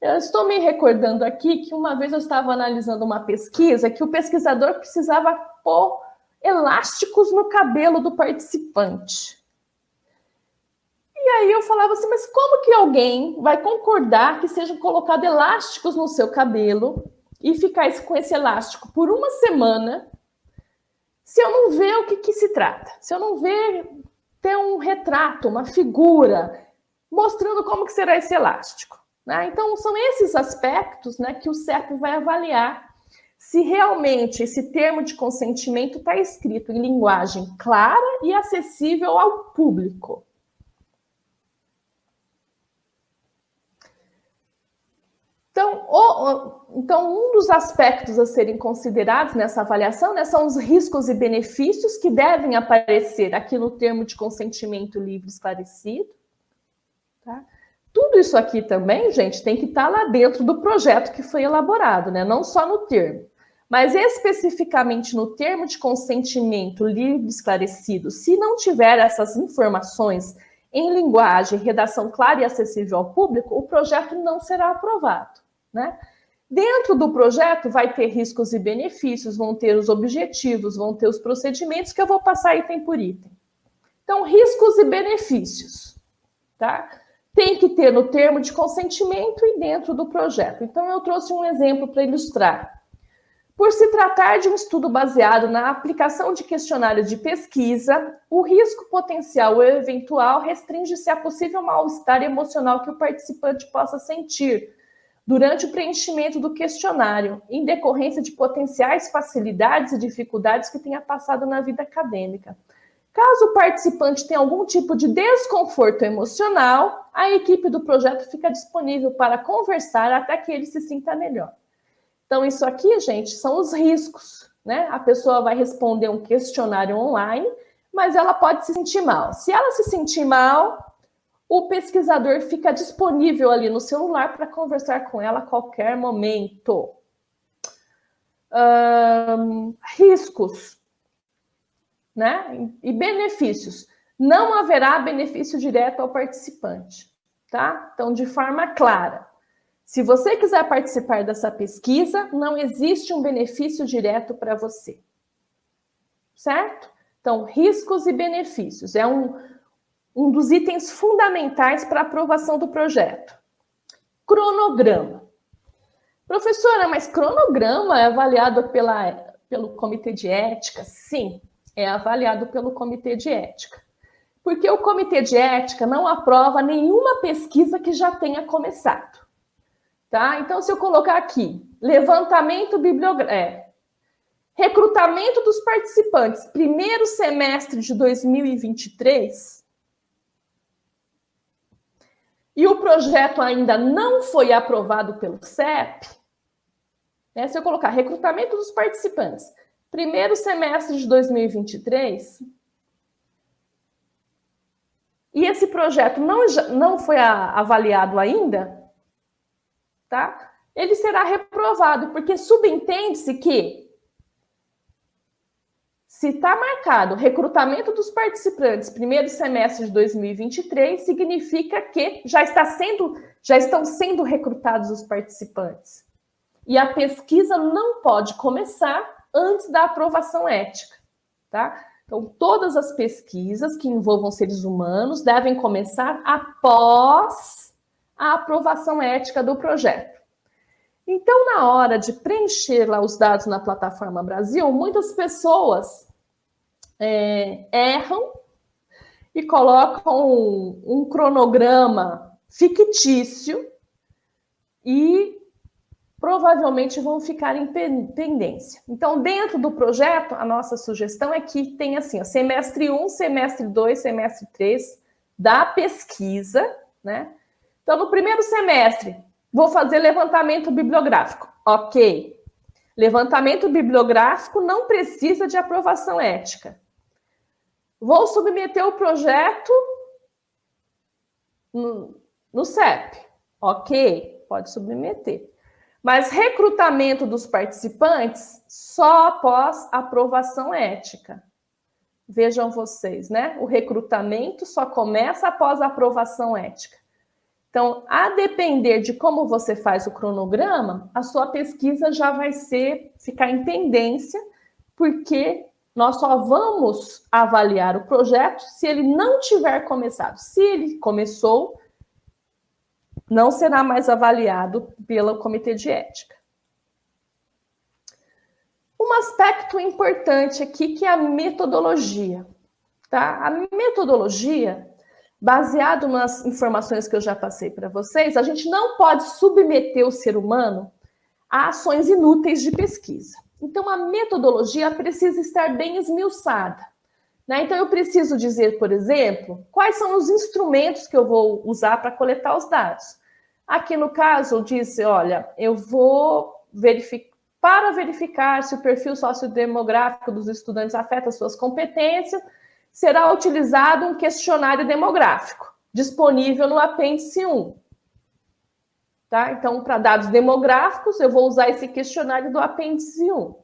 Eu estou me recordando aqui que uma vez eu estava analisando uma pesquisa que o pesquisador precisava pôr elásticos no cabelo do participante. E aí eu falava assim, mas como que alguém vai concordar que sejam colocados elásticos no seu cabelo e ficar com esse elástico por uma semana se eu não ver o que se trata? Se eu não ver ter um retrato, uma figura, mostrando como que será esse elástico, né? Então, são esses aspectos, né, que o CEP vai avaliar se realmente esse termo de consentimento está escrito em linguagem clara e acessível ao público. Então, um dos aspectos a serem considerados nessa avaliação, né, são os riscos e benefícios que devem aparecer aqui no termo de consentimento livre esclarecido. Tá? Tudo isso aqui também, gente, tem que estar lá dentro do projeto que foi elaborado, né? Não só no termo. Mas especificamente no termo de consentimento livre esclarecido, se não tiver essas informações em linguagem, redação clara e acessível ao público, o projeto não será aprovado, né? Dentro do projeto vai ter riscos e benefícios, vão ter os objetivos, vão ter os procedimentos que eu vou passar item por item. Então, riscos e benefícios, tá? Tem que ter no termo de consentimento e dentro do projeto. Então, eu trouxe um exemplo para ilustrar. Por se tratar de um estudo baseado na aplicação de questionário de pesquisa, o risco potencial ou eventual restringe-se a possível mal-estar emocional que o participante possa sentir durante o preenchimento do questionário, em decorrência de potenciais facilidades e dificuldades que tenha passado na vida acadêmica. Caso o participante tenha algum tipo de desconforto emocional, a equipe do projeto fica disponível para conversar até que ele se sinta melhor. Então, isso aqui, gente, são os riscos, né? A pessoa vai responder um questionário online, mas ela pode se sentir mal. Se ela se sentir mal, o pesquisador fica disponível ali no celular para conversar com ela a qualquer momento. Riscos, né? E benefícios. Não haverá benefício direto ao participante, tá? Então, de forma clara. Se você quiser participar dessa pesquisa, não existe um benefício direto para você. Certo? Então, riscos e benefícios. É um dos itens fundamentais para a aprovação do projeto. Cronograma. Professora, mas cronograma é avaliado pelo Comitê de Ética? Sim, é avaliado pelo Comitê de Ética. Porque o Comitê de Ética não aprova nenhuma pesquisa que já tenha começado. Tá? Então, se eu colocar aqui, levantamento bibliográfico, recrutamento dos participantes, primeiro semestre de 2023, e o projeto ainda não foi aprovado pelo CEP, né? Se eu colocar recrutamento dos participantes, primeiro semestre de 2023, e esse projeto não foi avaliado ainda, tá? Ele será reprovado, porque subentende-se que se está marcado recrutamento dos participantes primeiro semestre de 2023, significa que já estão sendo recrutados os participantes. E a pesquisa não pode começar antes da aprovação ética, tá? Então, todas as pesquisas que envolvam seres humanos devem começar após a aprovação ética do projeto. Então, na hora de preencher lá os dados na plataforma Brasil, muitas pessoas erram e colocam um cronograma fictício e provavelmente vão ficar em pendência. Então, dentro do projeto, a nossa sugestão é que tenha assim, ó, semestre 1, semestre 2, semestre 3 da pesquisa, né? Então, no primeiro semestre, vou fazer levantamento bibliográfico. Ok. Levantamento bibliográfico não precisa de aprovação ética. Vou submeter o projeto no CEP. Ok, pode submeter. Mas recrutamento dos participantes só após aprovação ética. Vejam vocês, né? O recrutamento só começa após a aprovação ética. Então, a depender de como você faz o cronograma, a sua pesquisa já vai ficar em pendência, porque nós só vamos avaliar o projeto se ele não tiver começado. Se ele começou, não será mais avaliado pelo Comitê de Ética. Um aspecto importante aqui que é a metodologia. Tá? A metodologia, baseado nas informações que eu já passei para vocês, a gente não pode submeter o ser humano a ações inúteis de pesquisa. Então, a metodologia precisa estar bem esmiuçada. Né? Então, eu preciso dizer, por exemplo, quais são os instrumentos que eu vou usar para coletar os dados. Aqui, no caso, eu disse, olha, eu vou para verificar se o perfil sociodemográfico dos estudantes afeta suas competências, será utilizado um questionário demográfico, disponível no apêndice 1. Tá? Então, para dados demográficos, eu vou usar esse questionário do apêndice 1.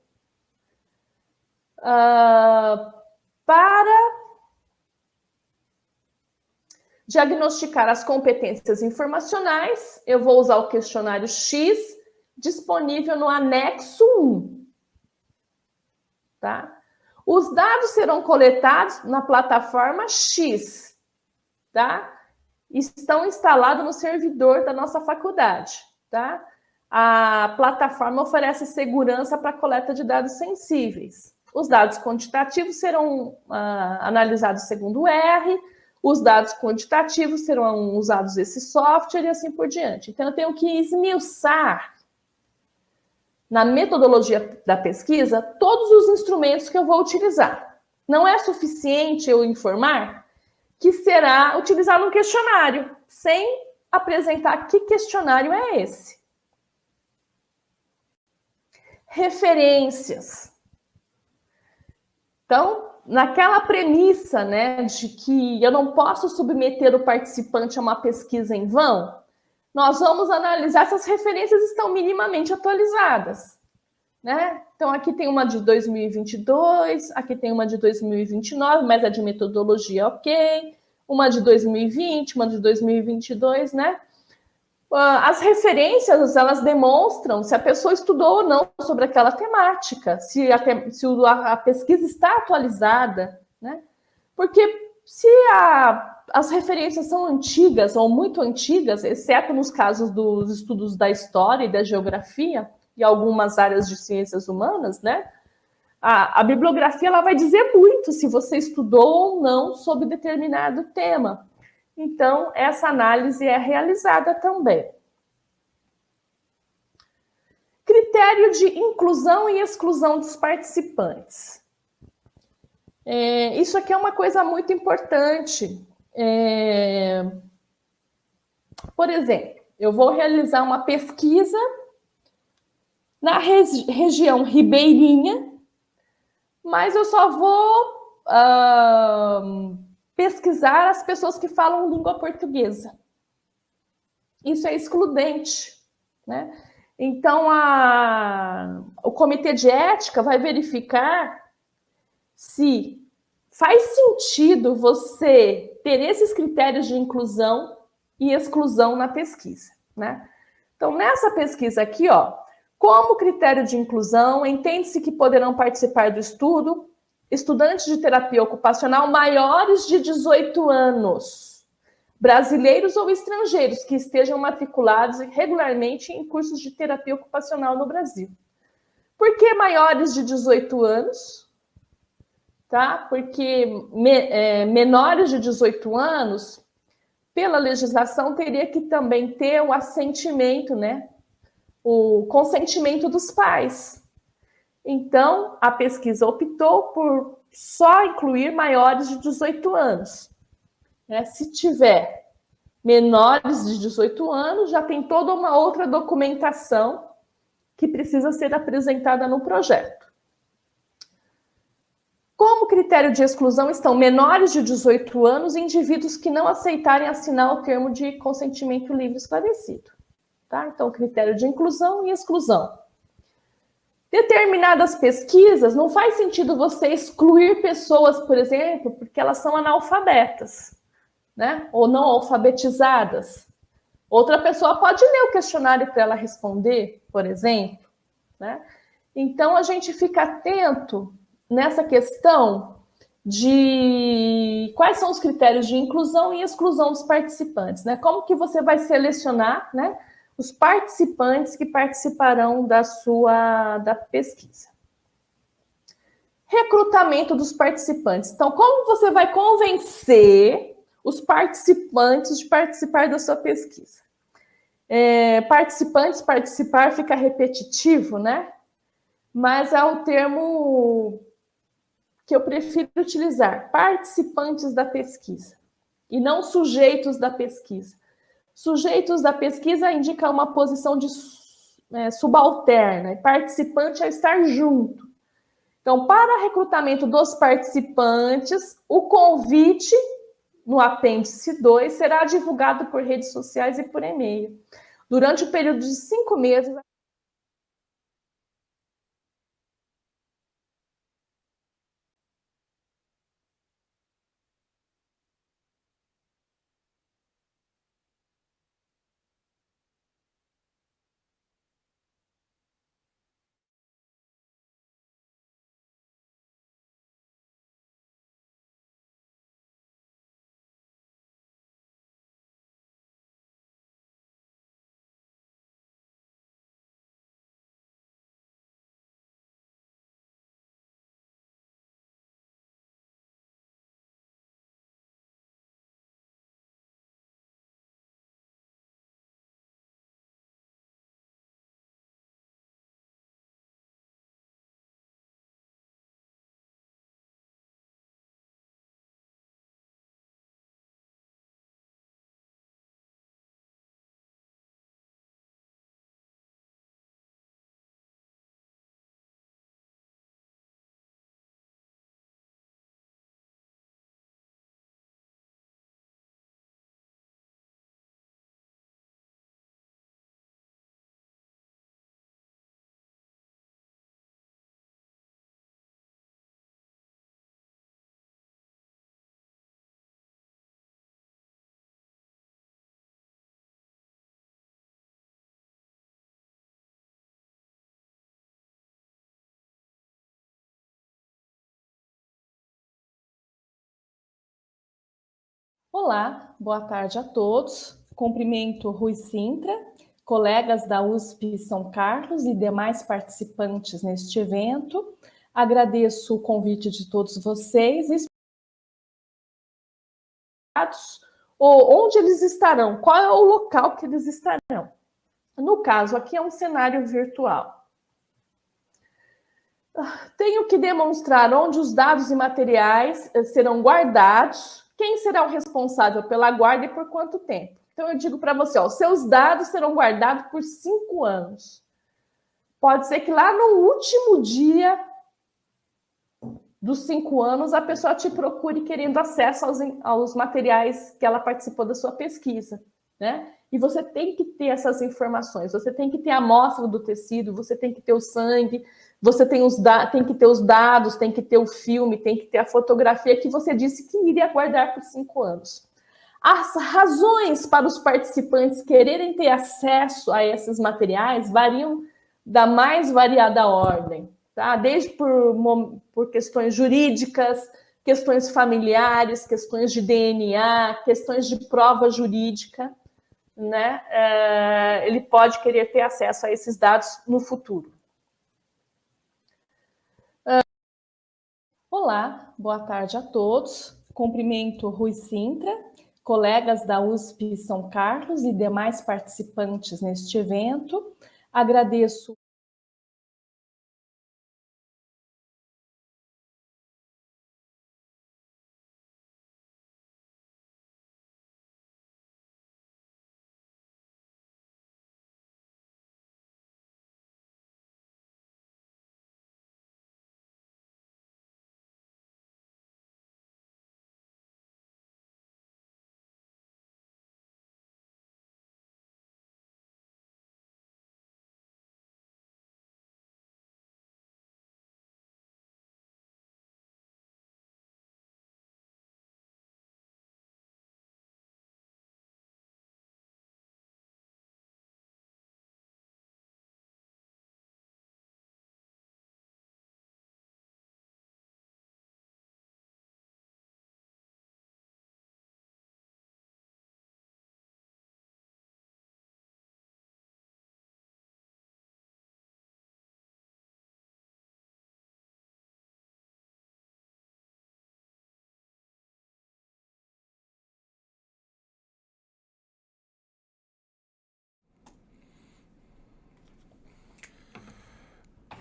Para diagnosticar as competências informacionais, eu vou usar o questionário X, disponível no anexo 1. Tá? Os dados serão coletados na plataforma X, tá? Estão instalados no servidor da nossa faculdade, tá? a plataforma oferece segurança para a coleta de dados sensíveis. Os dados quantitativos serão analisados segundo o R, os dados quantitativos serão usados esse software e assim por diante. Então, eu tenho que esmiuçar na metodologia da pesquisa todos os instrumentos que eu vou utilizar. Não é suficiente eu informar que será utilizado um questionário, sem apresentar que questionário é esse. Referências. Então, naquela premissa, né, de que eu não posso submeter o participante a uma pesquisa em vão, nós vamos analisar se as referências estão minimamente atualizadas, né? Então, aqui tem uma de 2022, aqui tem uma de 2029, mas é de metodologia ok, uma de 2020, uma de 2022, né? As referências, elas demonstram se a pessoa estudou ou não sobre aquela temática, se a pesquisa está atualizada, né? Porque se as referências são antigas ou muito antigas, exceto nos casos dos estudos da história e da geografia e algumas áreas de ciências humanas, né? A bibliografia ela vai dizer muito se você estudou ou não sobre determinado tema. Então, essa análise é realizada também. Critério de inclusão e exclusão dos participantes. Isso aqui é uma coisa muito importante. Por exemplo, eu vou realizar uma pesquisa na região ribeirinha, mas eu só vou pesquisar as pessoas que falam língua portuguesa. Isso é excludente, né? Então, o comitê de ética vai verificar se faz sentido você ter esses critérios de inclusão e exclusão na pesquisa, né? Então, nessa pesquisa aqui, ó, como critério de inclusão, entende-se que poderão participar do estudo estudantes de terapia ocupacional maiores de 18 anos, brasileiros ou estrangeiros que estejam matriculados regularmente em cursos de terapia ocupacional no Brasil. Por que maiores de 18 anos? Tá? Porque menores de 18 anos, pela legislação, teria que também ter o assentimento, né? O consentimento dos pais. Então, a pesquisa optou por só incluir maiores de 18 anos. Se tiver menores de 18 anos, já tem toda uma outra documentação que precisa ser apresentada no projeto. Como critério de exclusão estão menores de 18 anos e indivíduos que não aceitarem assinar o termo de consentimento livre esclarecido. Tá? Então, critério de inclusão e exclusão. Determinadas pesquisas, não faz sentido você excluir pessoas, por exemplo, porque elas são analfabetas, né? Ou não alfabetizadas. Outra pessoa pode ler o questionário para ela responder, por exemplo, né? Então, a gente fica atento nessa questão de quais são os critérios de inclusão e exclusão dos participantes, né? Como que você vai selecionar, né, os participantes que participarão da pesquisa. Recrutamento dos participantes. Então, como você vai convencer os participantes de participar da sua pesquisa? Participar fica repetitivo, né? Mas é o termo que eu prefiro utilizar, participantes da pesquisa, e não sujeitos da pesquisa. Sujeitos da pesquisa indica uma posição de subalterna, e participante é estar junto. Então, para recrutamento dos participantes, o convite no apêndice 2 será divulgado por redes sociais e por e-mail, durante o período de 5 meses. Olá, boa tarde a todos. Cumprimento Rui Sintra, colegas da USP São Carlos e demais participantes neste evento. Agradeço o convite de todos vocês e onde eles estarão, qual é o local que eles estarão. No caso, aqui é um cenário virtual. Tenho que demonstrar onde os dados e materiais serão guardados, quem será o responsável pela guarda e por quanto tempo. Então, eu digo para você, os seus dados serão guardados por 5 anos. Pode ser que lá no último dia dos 5 anos, a pessoa te procure querendo acesso aos materiais que ela participou da sua pesquisa, né? E você tem que ter essas informações, você tem que ter a amostra do tecido, você tem que ter o sangue, você tem que ter os dados, tem que ter o filme, tem que ter a fotografia que você disse que iria guardar por 5 anos. As razões para os participantes quererem ter acesso a esses materiais variam da mais variada ordem, tá? Desde por questões jurídicas, questões familiares, questões de DNA, questões de prova jurídica, né? Ele pode querer ter acesso a esses dados no futuro. Olá, boa tarde a todos. Cumprimento Rui Sintra, colegas da USP São Carlos e demais participantes neste evento. Agradeço.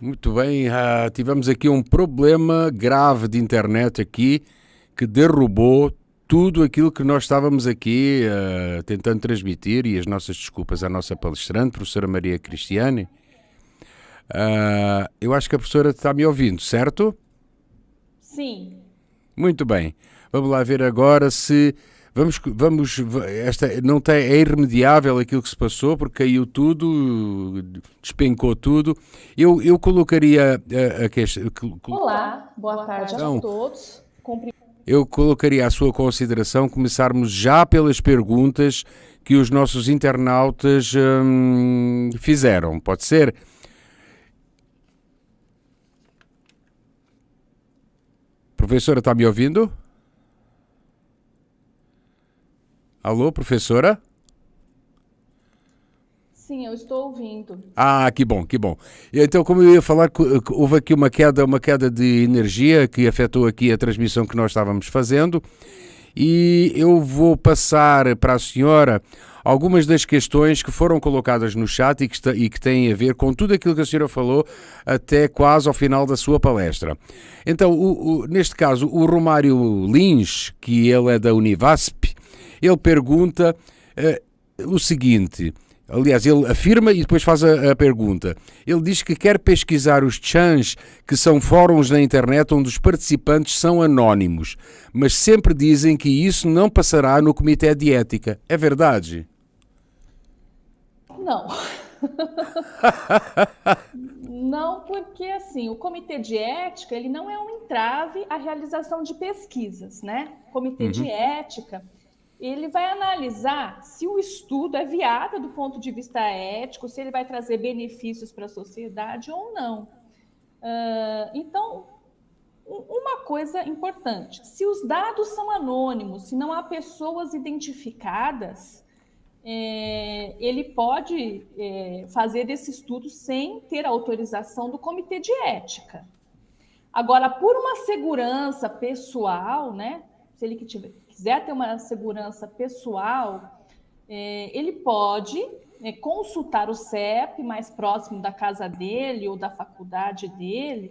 Muito bem, tivemos aqui um problema grave de internet aqui que derrubou tudo aquilo que nós estávamos aqui tentando transmitir, e as nossas desculpas à nossa palestrante, professora Maria Cristiane. Eu acho que a professora está me ouvindo, certo? Sim. Muito bem. Vamos lá ver agora se não tem, é irremediável aquilo que se passou, porque caiu tudo, despencou tudo. Eu colocaria a questão. Olá, boa tarde a todos. Eu colocaria à sua consideração começarmos já pelas perguntas que os nossos internautas fizeram. Pode ser? Professora, está me ouvindo? Alô, professora? Sim, eu estou ouvindo. Que bom, que bom. Então, como eu ia falar, houve aqui uma queda de energia que afetou aqui a transmissão que nós estávamos fazendo, e eu vou passar para a senhora algumas das questões que foram colocadas no chat e que têm a ver com tudo aquilo que a senhora falou até quase ao final da sua palestra. Então, neste caso, o Romário Lins, que ele é da Univasp, ele pergunta o seguinte. Aliás, ele afirma e depois faz a pergunta. Ele diz que quer pesquisar os chans, que são fóruns na internet onde os participantes são anónimos, mas sempre dizem que isso não passará no Comitê de Ética. É verdade? Não. Não, porque assim, o Comitê de Ética, ele não é um entrave à realização de pesquisas, né? O Comitê de Ética, ele vai analisar se o estudo é viável do ponto de vista ético, se ele vai trazer benefícios para a sociedade ou não. Então, uma coisa importante: se os dados são anônimos, se não há pessoas identificadas, ele pode fazer esse estudo sem ter autorização do comitê de ética. Agora, por uma segurança pessoal, né? Se ele quiser ter uma segurança pessoal, ele pode consultar o CEP mais próximo da casa dele ou da faculdade dele,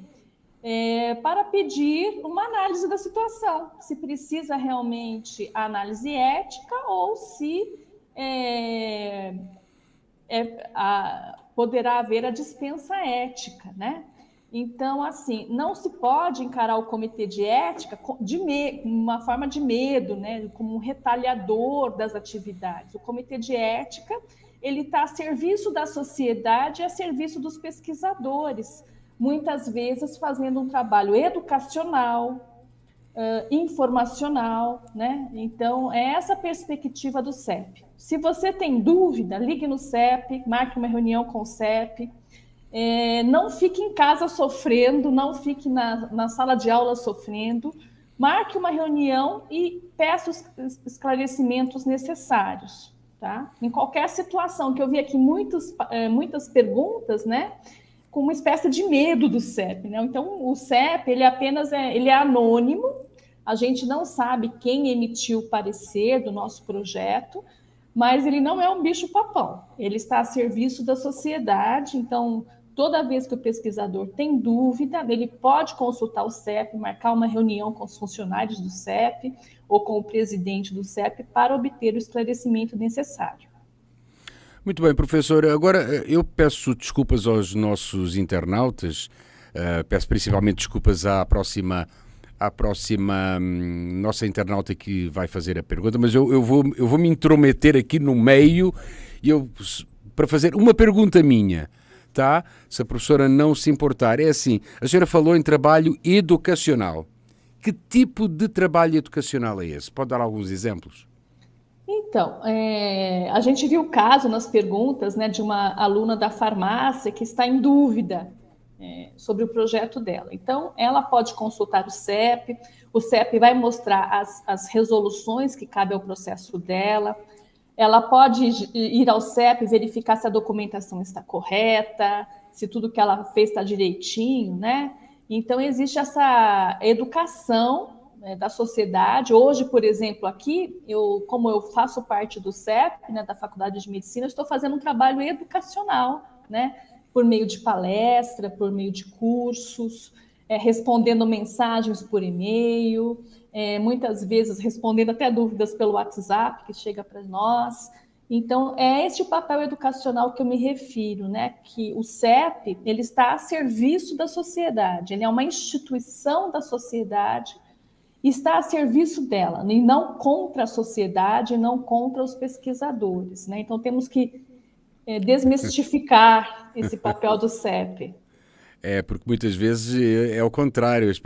para pedir uma análise da situação, se precisa realmente a análise ética ou se poderá haver a dispensa ética, né? Então, assim, não se pode encarar o comitê de ética uma forma de medo, né? Como um retalhador das atividades. O comitê de ética, ele está a serviço da sociedade e a serviço dos pesquisadores, muitas vezes fazendo um trabalho educacional, informacional, né? Então, é essa a perspectiva do CEP. Se você tem dúvida, ligue no CEP, marque uma reunião com o CEP, não fique em casa sofrendo, não fique na sala de aula sofrendo, marque uma reunião e peça os esclarecimentos necessários, tá? Em qualquer situação, que eu vi aqui muitas perguntas, né? Com uma espécie de medo do CEP, né? Então, o CEP, ele é anônimo, a gente não sabe quem emitiu o parecer do nosso projeto, mas ele não é um bicho-papão, ele está a serviço da sociedade. Então, toda vez que o pesquisador tem dúvida, ele pode consultar o CEP, marcar uma reunião com os funcionários do CEP ou com o presidente do CEP para obter o esclarecimento necessário. Muito bem, professor. Agora, eu peço desculpas aos nossos internautas, peço principalmente desculpas à próxima nossa internauta que vai fazer a pergunta, mas eu vou me intrometer aqui no meio para fazer uma pergunta minha, tá? Se a professora não se importar. É assim, a senhora falou em trabalho educacional. Que tipo de trabalho educacional é esse? Pode dar alguns exemplos? Então, a gente viu o caso nas perguntas, né, de uma aluna da farmácia que está em dúvida sobre o projeto dela. Então, ela pode consultar o CEP vai mostrar as resoluções que cabem ao processo dela, ela pode ir ao CEP, verificar se a documentação está correta, se tudo que ela fez está direitinho, né? Então, existe essa educação, né, da sociedade. Hoje, por exemplo, aqui, como eu faço parte do CEP, né, da Faculdade de Medicina, eu estou fazendo um trabalho educacional, né? Por meio de palestra, por meio de cursos, respondendo mensagens por e-mail, muitas vezes respondendo até dúvidas pelo WhatsApp que chega para nós. Então, é este o papel educacional que eu me refiro, né? Que o CEP, ele está a serviço da sociedade, ele é uma instituição da sociedade, está a serviço dela, e não contra a sociedade, não contra os pesquisadores, né? Então, temos que desmistificar esse papel do CEP. Porque muitas vezes é o contrário, as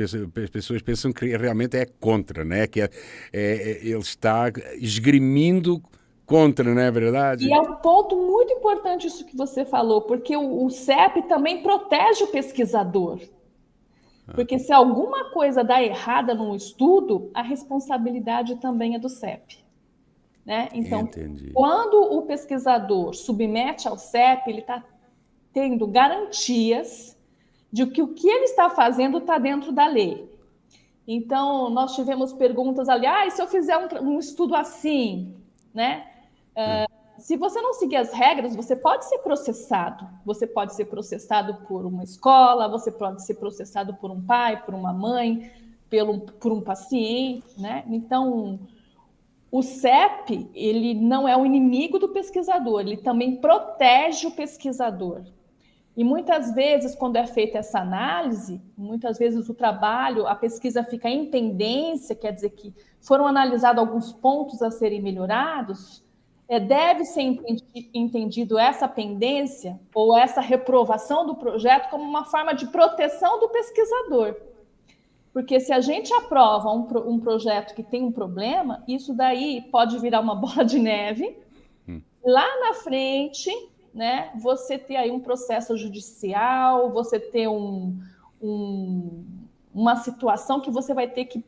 pessoas pensam que realmente é contra, né? Ele está esgrimindo contra, não é verdade? E é um ponto muito importante isso que você falou, porque o CEP também protege o pesquisador. Porque se alguma coisa dá errada num estudo, a responsabilidade também é do CEP. Né? Então, Entendi. Quando o pesquisador submete ao CEP, ele está tendo garantias de que o que ele está fazendo está dentro da lei. Então, nós tivemos perguntas ali, e se eu fizer um estudo assim, né? Se você não seguir as regras, você pode ser processado. Você pode ser processado por uma escola, você pode ser processado por um pai, por uma mãe, por um paciente, né? Então, o CEP, ele não é o inimigo do pesquisador, ele também protege o pesquisador. E muitas vezes, quando é feita essa análise, muitas vezes o trabalho, a pesquisa fica em pendência, quer dizer que foram analisados alguns pontos a serem melhorados, deve ser entendido essa pendência ou essa reprovação do projeto como uma forma de proteção do pesquisador. Porque se a gente aprova um projeto que tem um problema, isso daí pode virar uma bola de neve. Lá na frente, né, você ter aí um processo judicial, você ter uma situação que você vai ter que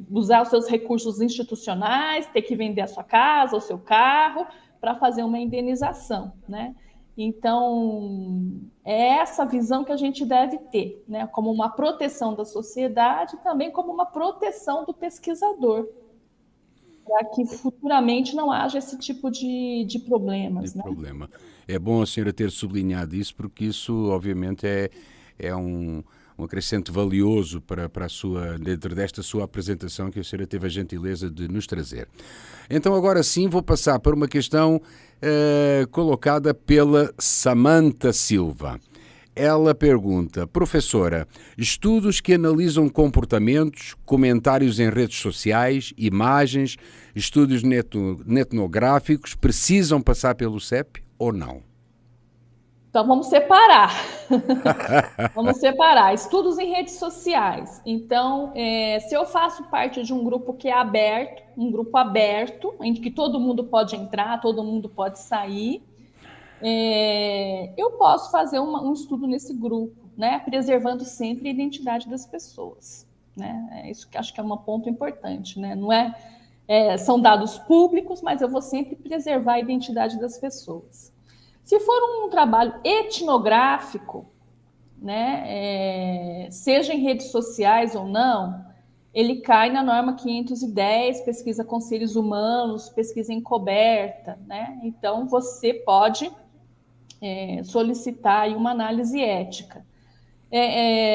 usar os seus recursos institucionais, ter que vender a sua casa, o seu carro, para fazer uma indenização, né? Então, é essa visão que a gente deve ter, né? Como uma proteção da sociedade, também como uma proteção do pesquisador, para que futuramente não haja esse tipo de problemas, né? Problema. É bom a senhora ter sublinhado isso, porque isso, obviamente, é um acrescento valioso para a sua, dentro desta sua apresentação que a senhora teve a gentileza de nos trazer. Então, agora sim, vou passar para uma questão colocada pela Samantha Silva. Ela pergunta: professora, estudos que analisam comportamentos, comentários em redes sociais, imagens, estudos etnográficos precisam passar pelo CEP ou não? Então, vamos separar. Vamos separar. Estudos em redes sociais. Então, se eu faço parte de um grupo que é aberto, um grupo aberto, em que todo mundo pode entrar, todo mundo pode sair, eu posso fazer um estudo nesse grupo, né? Preservando sempre a identidade das pessoas, né? Isso que acho que é um ponto importante, né? Não são dados públicos, mas eu vou sempre preservar a identidade das pessoas. Se for um trabalho etnográfico, né, seja em redes sociais ou não, ele cai na norma 510, pesquisa com seres humanos, pesquisa encoberta, né? Então, você pode solicitar aí uma análise ética.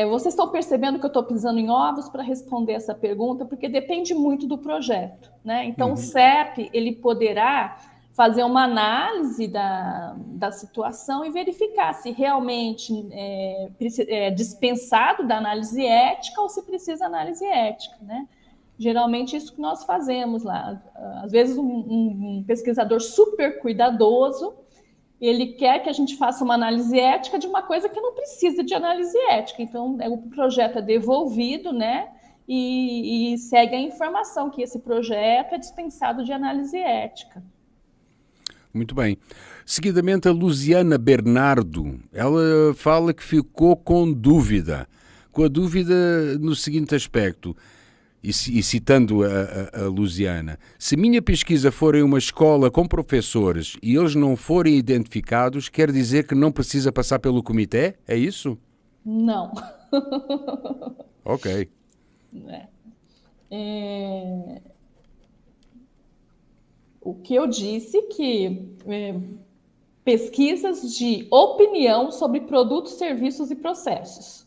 Vocês estão percebendo que eu estou pisando em ovos para responder essa pergunta, porque depende muito do projeto, né? Então, o CEP, ele poderá fazer uma análise da situação e verificar se realmente é dispensado da análise ética ou se precisa análise ética, né? Geralmente, isso que nós fazemos lá. Às vezes, um pesquisador super cuidadoso, ele quer que a gente faça uma análise ética de uma coisa que não precisa de análise ética. Então, o projeto é devolvido, né? E segue a informação que esse projeto é dispensado de análise ética. Muito bem. Seguidamente, a Luziana Bernardo, ela fala que ficou com a dúvida no seguinte aspecto, e citando a Luziana: se minha pesquisa for em uma escola com professores e eles não forem identificados, quer dizer que não precisa passar pelo comitê? É isso? Não. Ok. O que eu disse que pesquisas de opinião sobre produtos, serviços e processos.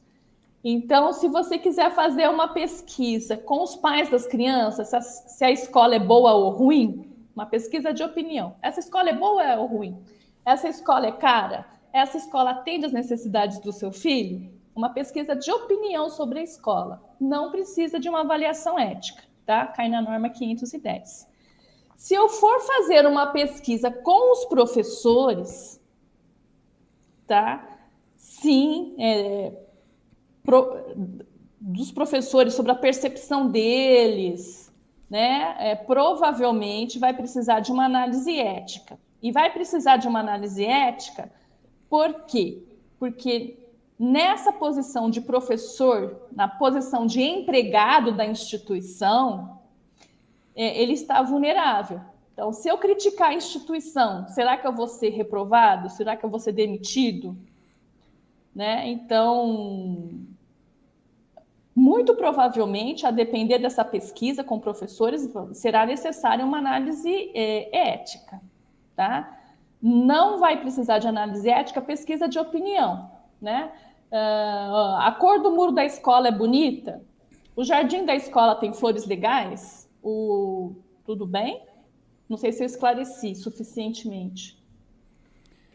Então, se você quiser fazer uma pesquisa com os pais das crianças, se a escola é boa ou ruim, uma pesquisa de opinião. Essa escola é boa ou ruim? Essa escola é cara? Essa escola atende às necessidades do seu filho? Uma pesquisa de opinião sobre a escola. Não precisa de uma avaliação ética, tá? Cai na norma 510. Se eu for fazer uma pesquisa com os professores, tá? Sim, dos professores sobre a percepção deles, né? Provavelmente vai precisar de uma análise ética. E vai precisar de uma análise ética por quê? Porque nessa posição de professor, na posição de empregado da instituição, ele está vulnerável. Então, se eu criticar a instituição, será que eu vou ser reprovado? Será que eu vou ser demitido? Né? Então, muito provavelmente, a depender dessa pesquisa com professores, será necessária uma análise ética. Tá? Não vai precisar de análise ética, pesquisa de opinião. Né? A cor do muro da escola é bonita? O jardim da escola tem flores legais? Tudo bem? Não sei se eu esclareci suficientemente.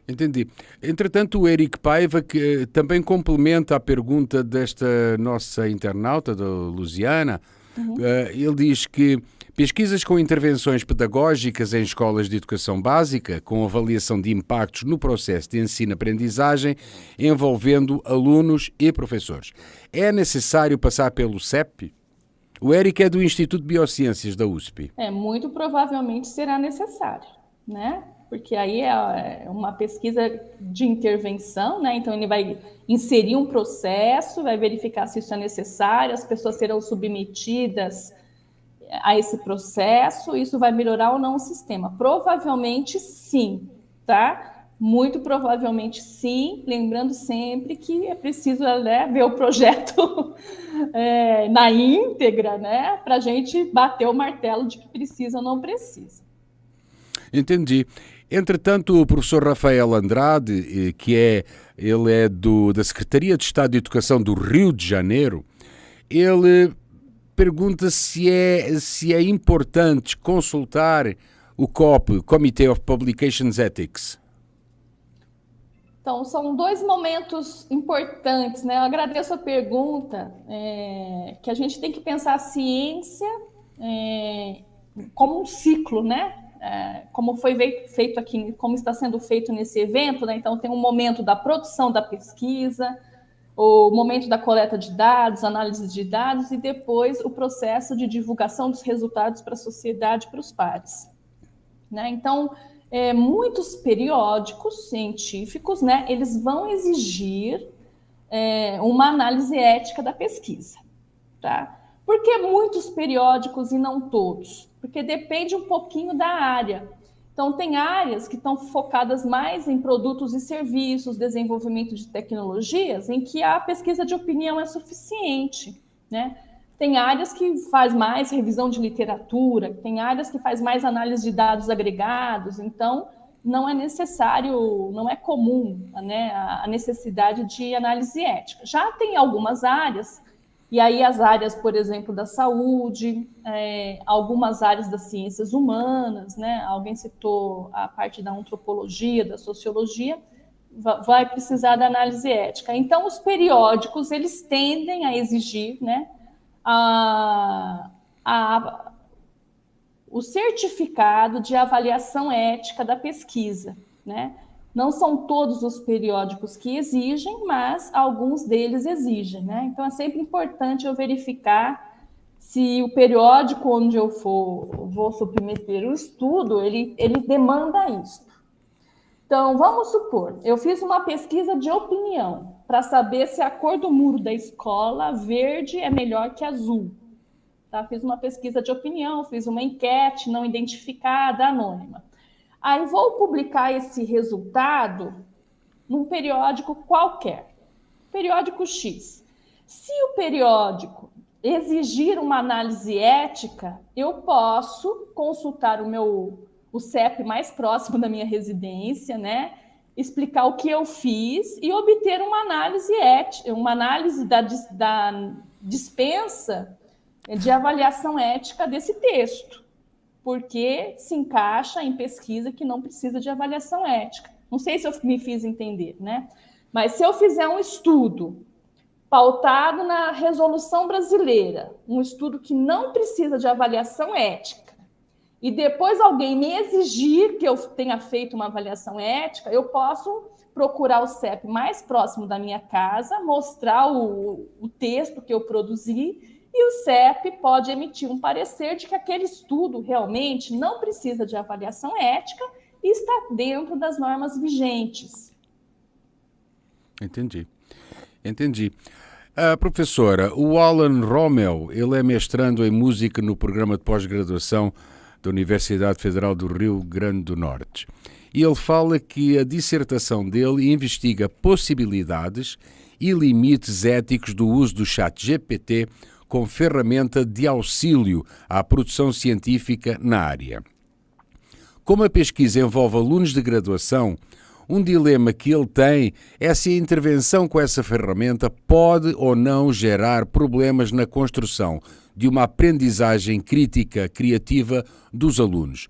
Entendi. Entretanto, o Eric Paiva, que também complementa a pergunta desta nossa internauta, da Luziana, ele diz que pesquisas com intervenções pedagógicas em escolas de educação básica, com avaliação de impactos no processo de ensino-aprendizagem, envolvendo alunos e professores. É necessário passar pelo CEP? O Eric é do Instituto de Biociências da USP. Muito provavelmente será necessário, né? porque aí é uma pesquisa de intervenção, né? Então ele vai inserir um processo, vai verificar se isso é necessário, as pessoas serão submetidas a esse processo, isso vai melhorar ou não o sistema? Provavelmente sim, tá? Muito provavelmente sim, lembrando sempre que é preciso, né, ver o projeto na íntegra, né, para a gente bater o martelo de que precisa ou não precisa. Entendi. Entretanto, o professor Rafael Andrade, ele é da Secretaria de Estado de Educação do Rio de Janeiro, ele pergunta se é importante consultar o COP, Committee of Publications Ethics. Então, são dois momentos importantes, né? Eu agradeço a pergunta, que a gente tem que pensar a ciência como um ciclo, né? Como foi feito aqui, como está sendo feito nesse evento, né? Então, tem um momento da produção da pesquisa, o momento da coleta de dados, análise de dados e depois o processo de divulgação dos resultados para a sociedade, para os pares, né? Então, muitos periódicos científicos, né, eles vão exigir uma análise ética da pesquisa, tá? Por que muitos periódicos e não todos? Porque depende um pouquinho da área. Então, tem áreas que estão focadas mais em produtos e serviços, desenvolvimento de tecnologias, em que a pesquisa de opinião é suficiente, né? Tem áreas que faz mais revisão de literatura, tem áreas que faz mais análise de dados agregados, então não é necessário, não é comum, né, a necessidade de análise ética. Já tem algumas áreas, e aí as áreas, por exemplo, da saúde, algumas áreas das ciências humanas, né, alguém citou a parte da antropologia, da sociologia, vai precisar da análise ética. Então, os periódicos, eles tendem a exigir, né, o certificado de avaliação ética da pesquisa, né? Não são todos os periódicos que exigem, mas alguns deles exigem, né? Então é sempre importante eu verificar se o periódico onde eu vou submeter o estudo, ele demanda isso. Então, vamos supor, eu fiz uma pesquisa de opinião para saber se a cor do muro da escola verde é melhor que azul. Tá? Fiz uma pesquisa de opinião, fiz uma enquete não identificada, anônima. Aí vou publicar esse resultado num periódico qualquer, periódico X. Se o periódico exigir uma análise ética, eu posso consultar o CEP mais próximo da minha residência, né? Explicar o que eu fiz e obter uma análise ética, uma análise da dispensa de avaliação ética desse texto, porque se encaixa em pesquisa que não precisa de avaliação ética. Não sei se eu me fiz entender, né? Mas se eu fizer um estudo pautado na resolução brasileira, um estudo que não precisa de avaliação ética, e depois alguém me exigir que eu tenha feito uma avaliação ética, eu posso procurar o CEP mais próximo da minha casa, mostrar o texto que eu produzi, e o CEP pode emitir um parecer de que aquele estudo realmente não precisa de avaliação ética e está dentro das normas vigentes. Entendi. Professora, o Alan Rommel, ele é mestrando em música no programa de pós-graduação da Universidade Federal do Rio Grande do Norte. E ele fala que a dissertação dele investiga possibilidades e limites éticos do uso do ChatGPT como ferramenta de auxílio à produção científica na área. Como a pesquisa envolve alunos de graduação, um dilema que ele tem é se a intervenção com essa ferramenta pode ou não gerar problemas na construção de uma aprendizagem crítica, criativa dos alunos.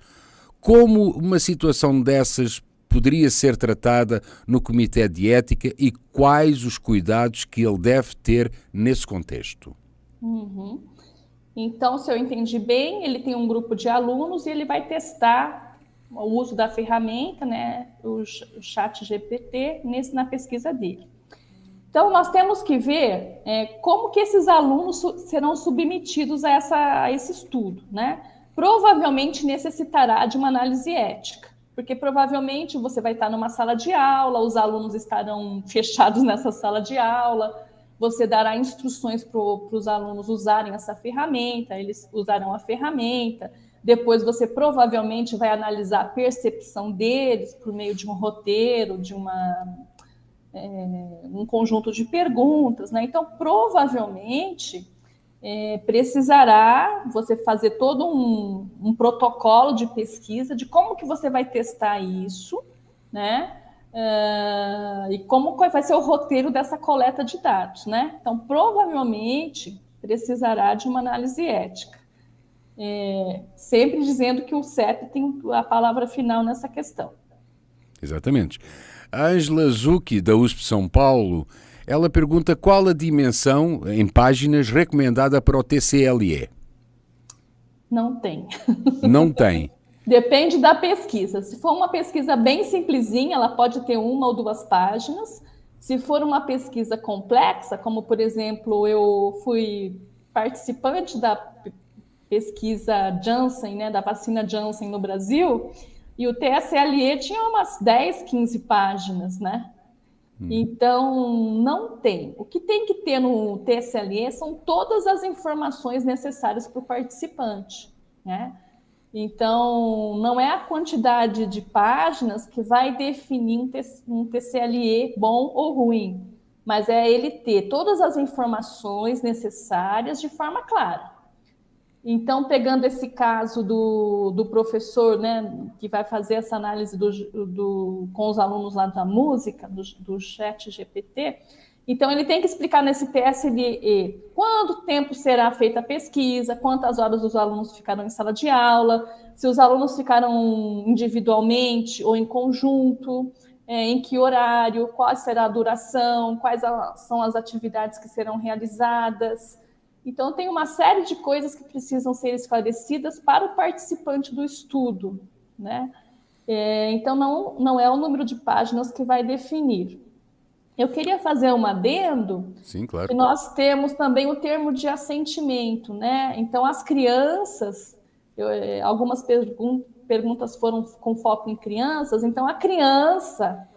Como uma situação dessas poderia ser tratada no Comitê de Ética e quais os cuidados que ele deve ter nesse contexto? Uhum. Então, se eu entendi bem, ele tem um grupo de alunos e ele vai testar o uso da ferramenta, né, o ChatGPT, na pesquisa dele. Então, nós temos que ver como que esses alunos serão submetidos a esse estudo, né? Provavelmente necessitará de uma análise ética, Porque provavelmente você vai estar numa sala de aula, os alunos estarão fechados nessa sala de aula, você dará instruções para os alunos usarem essa ferramenta, eles usarão a ferramenta, depois você provavelmente vai analisar a percepção deles por meio de um roteiro, de um conjunto de perguntas, né? Então, provavelmente, precisará você fazer todo um protocolo de pesquisa de como que você vai testar isso, né? E como vai ser o roteiro dessa coleta de dados, né? Então, provavelmente, precisará de uma análise ética. Sempre dizendo que o CEP tem a palavra final nessa questão. Exatamente. A Ângela Zucchi, da USP São Paulo, ela pergunta qual a dimensão em páginas recomendada para o TCLE. Não tem. Não tem. Depende da pesquisa. Se for uma pesquisa bem simplesinha, ela pode ter 1 ou 2 páginas. Se for uma pesquisa complexa, como, por exemplo, eu fui participante da pesquisa Janssen, né, da vacina Janssen no Brasil, e o TSLE tinha umas 10, 15 páginas, né? Então, não tem. O que tem que ter no TSLE são todas as informações necessárias para o participante, né? Então, não é a quantidade de páginas que vai definir um TCLE bom ou ruim, mas é ele ter todas as informações necessárias de forma clara. Então, pegando esse caso do professor, né, que vai fazer essa análise com os alunos lá da música, do chat GPT, então ele tem que explicar nesse TSLE quanto tempo será feita a pesquisa, quantas horas os alunos ficaram em sala de aula, se os alunos ficaram individualmente ou em conjunto, em que horário, qual será a duração, quais são as atividades que serão realizadas. Então, tem uma série de coisas que precisam ser esclarecidas para o participante do estudo, né? Então, não é o número de páginas que vai definir. Eu queria fazer um adendo. Sim, claro. Que nós temos também o termo de assentimento, né? Então, as crianças, algumas perguntas foram com foco em crianças, então a criança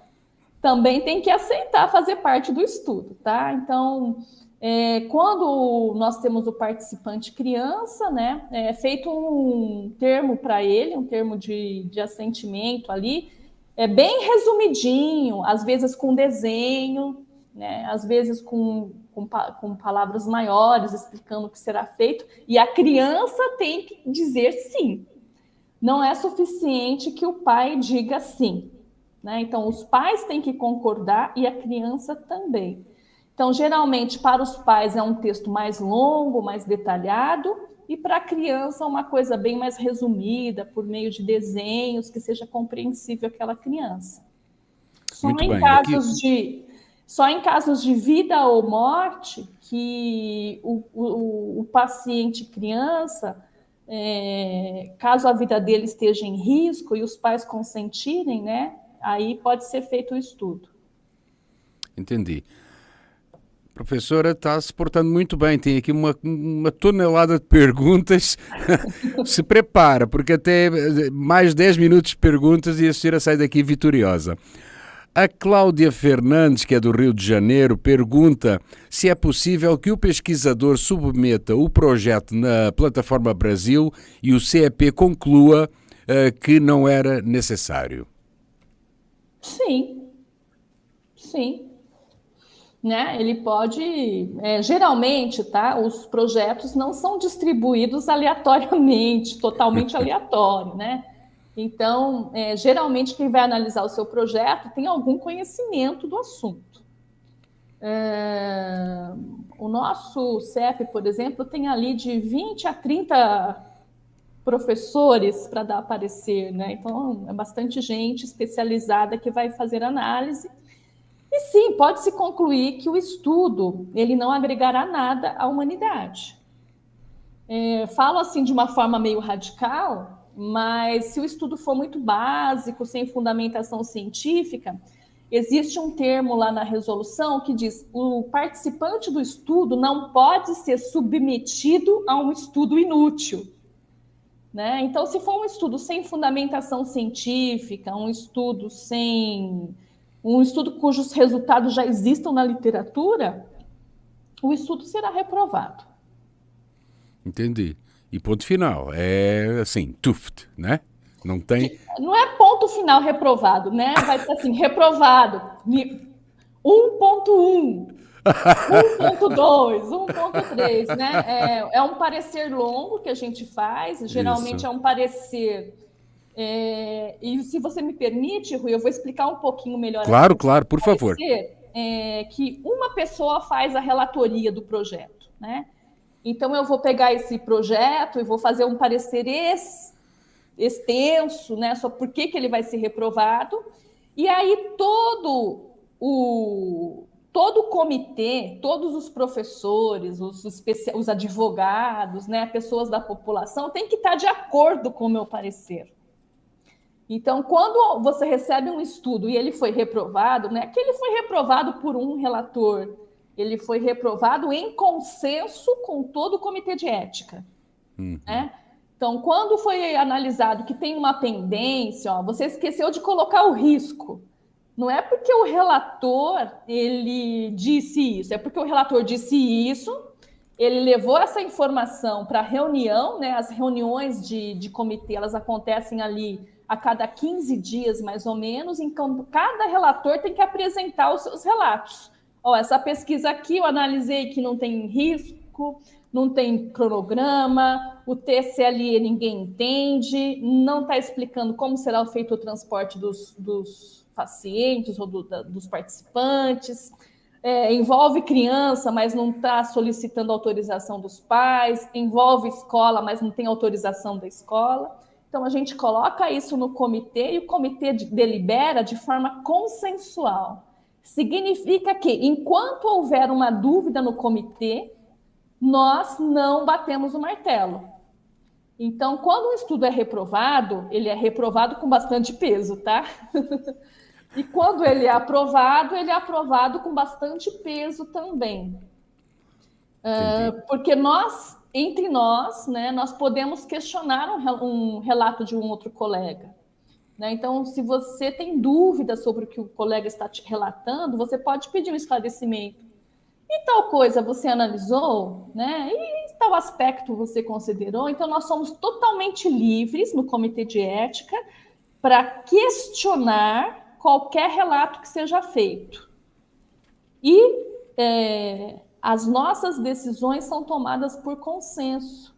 também tem que aceitar fazer parte do estudo, tá? Então, quando nós temos o participante criança, né, é feito um termo para ele, um termo de assentimento ali, bem resumidinho, às vezes com desenho, né, às vezes com palavras maiores, explicando o que será feito, e a criança tem que dizer sim. Não é suficiente que o pai diga sim, né? Então, os pais têm que concordar e a criança também. Então, geralmente, para os pais é um texto mais longo, mais detalhado, e para a criança uma coisa bem mais resumida, por meio de desenhos, que seja compreensível àquela criança. Muito bem. Só em casos de vida ou morte que o paciente criança, caso a vida dele esteja em risco e os pais consentirem, né, aí pode ser feito o estudo. Entendi. A professora está se portando muito bem, tem aqui uma tonelada de perguntas. Se prepara, porque até mais 10 minutos de perguntas e a senhora sai daqui vitoriosa. A Cláudia Fernandes, que é do Rio de Janeiro, pergunta se é possível que o pesquisador submeta o projeto na Plataforma Brasil e o CEP conclua que não era necessário. Sim. Né? Ele pode... geralmente, tá? Os projetos não são distribuídos aleatoriamente, totalmente aleatório, né? Então, geralmente, quem vai analisar o seu projeto tem algum conhecimento do assunto. O nosso CEP, por exemplo, tem ali de 20 a 30 professores para dar parecer, né? Então, é bastante gente especializada que vai fazer análise. E sim, pode-se concluir que o estudo ele não agregará nada à humanidade. Falo assim de uma forma meio radical, mas se o estudo for muito básico, sem fundamentação científica, existe um termo lá na resolução que diz: o participante do estudo não pode ser submetido a um estudo inútil. né? Então, se for um estudo sem fundamentação científica, um estudo cujos resultados já existam na literatura, o estudo será reprovado. Entendi. E ponto final. É assim, tuft, né? Não tem. Não é ponto final reprovado, né? Vai ser assim, reprovado. 1.1, 1.2, 1.3, né? É um parecer longo que a gente faz, geralmente Isso. é um parecer. E se você me permite, Rui, eu vou explicar um pouquinho melhor essa Claro, questão claro, do por favor. parecer, que uma pessoa faz a relatoria do projeto, né? Então, eu vou pegar esse projeto e vou fazer um parecer extenso, né, sobre por que ele vai ser reprovado, e aí todo o comitê, todos os professores, os advogados, né, pessoas da população, tem que estar de acordo com o meu parecer. Então, quando você recebe um estudo e ele foi reprovado, né, que ele foi reprovado por um relator, ele foi reprovado em consenso com todo o comitê de ética, né? Então, quando foi analisado que tem uma pendência, você esqueceu de colocar o risco. Não é porque o relator ele disse isso, é porque o relator disse isso, ele levou essa informação para a reunião, né? As reuniões de comitê, elas acontecem ali a cada 15 dias, mais ou menos, então cada relator tem que apresentar os seus relatos. Essa pesquisa aqui eu analisei que não tem risco, não tem cronograma, o TCLE ninguém entende, não está explicando como será feito o transporte dos pacientes ou dos participantes, envolve criança, mas não está solicitando autorização dos pais, envolve escola, mas não tem autorização da escola. Então, a gente coloca isso no comitê e o comitê delibera de forma consensual. Significa que, enquanto houver uma dúvida no comitê, nós não batemos o martelo. Então, quando um estudo é reprovado, ele é reprovado com bastante peso, tá? E quando ele é aprovado com bastante peso também. Porque entre nós, né, nós podemos questionar um relato de um outro colega. Né? Então, se você tem dúvida sobre o que o colega está te relatando, você pode pedir um esclarecimento. E tal coisa você analisou, né? E tal aspecto você considerou. Então, nós somos totalmente livres no comitê de ética para questionar qualquer relato que seja feito. E as nossas decisões são tomadas por consenso.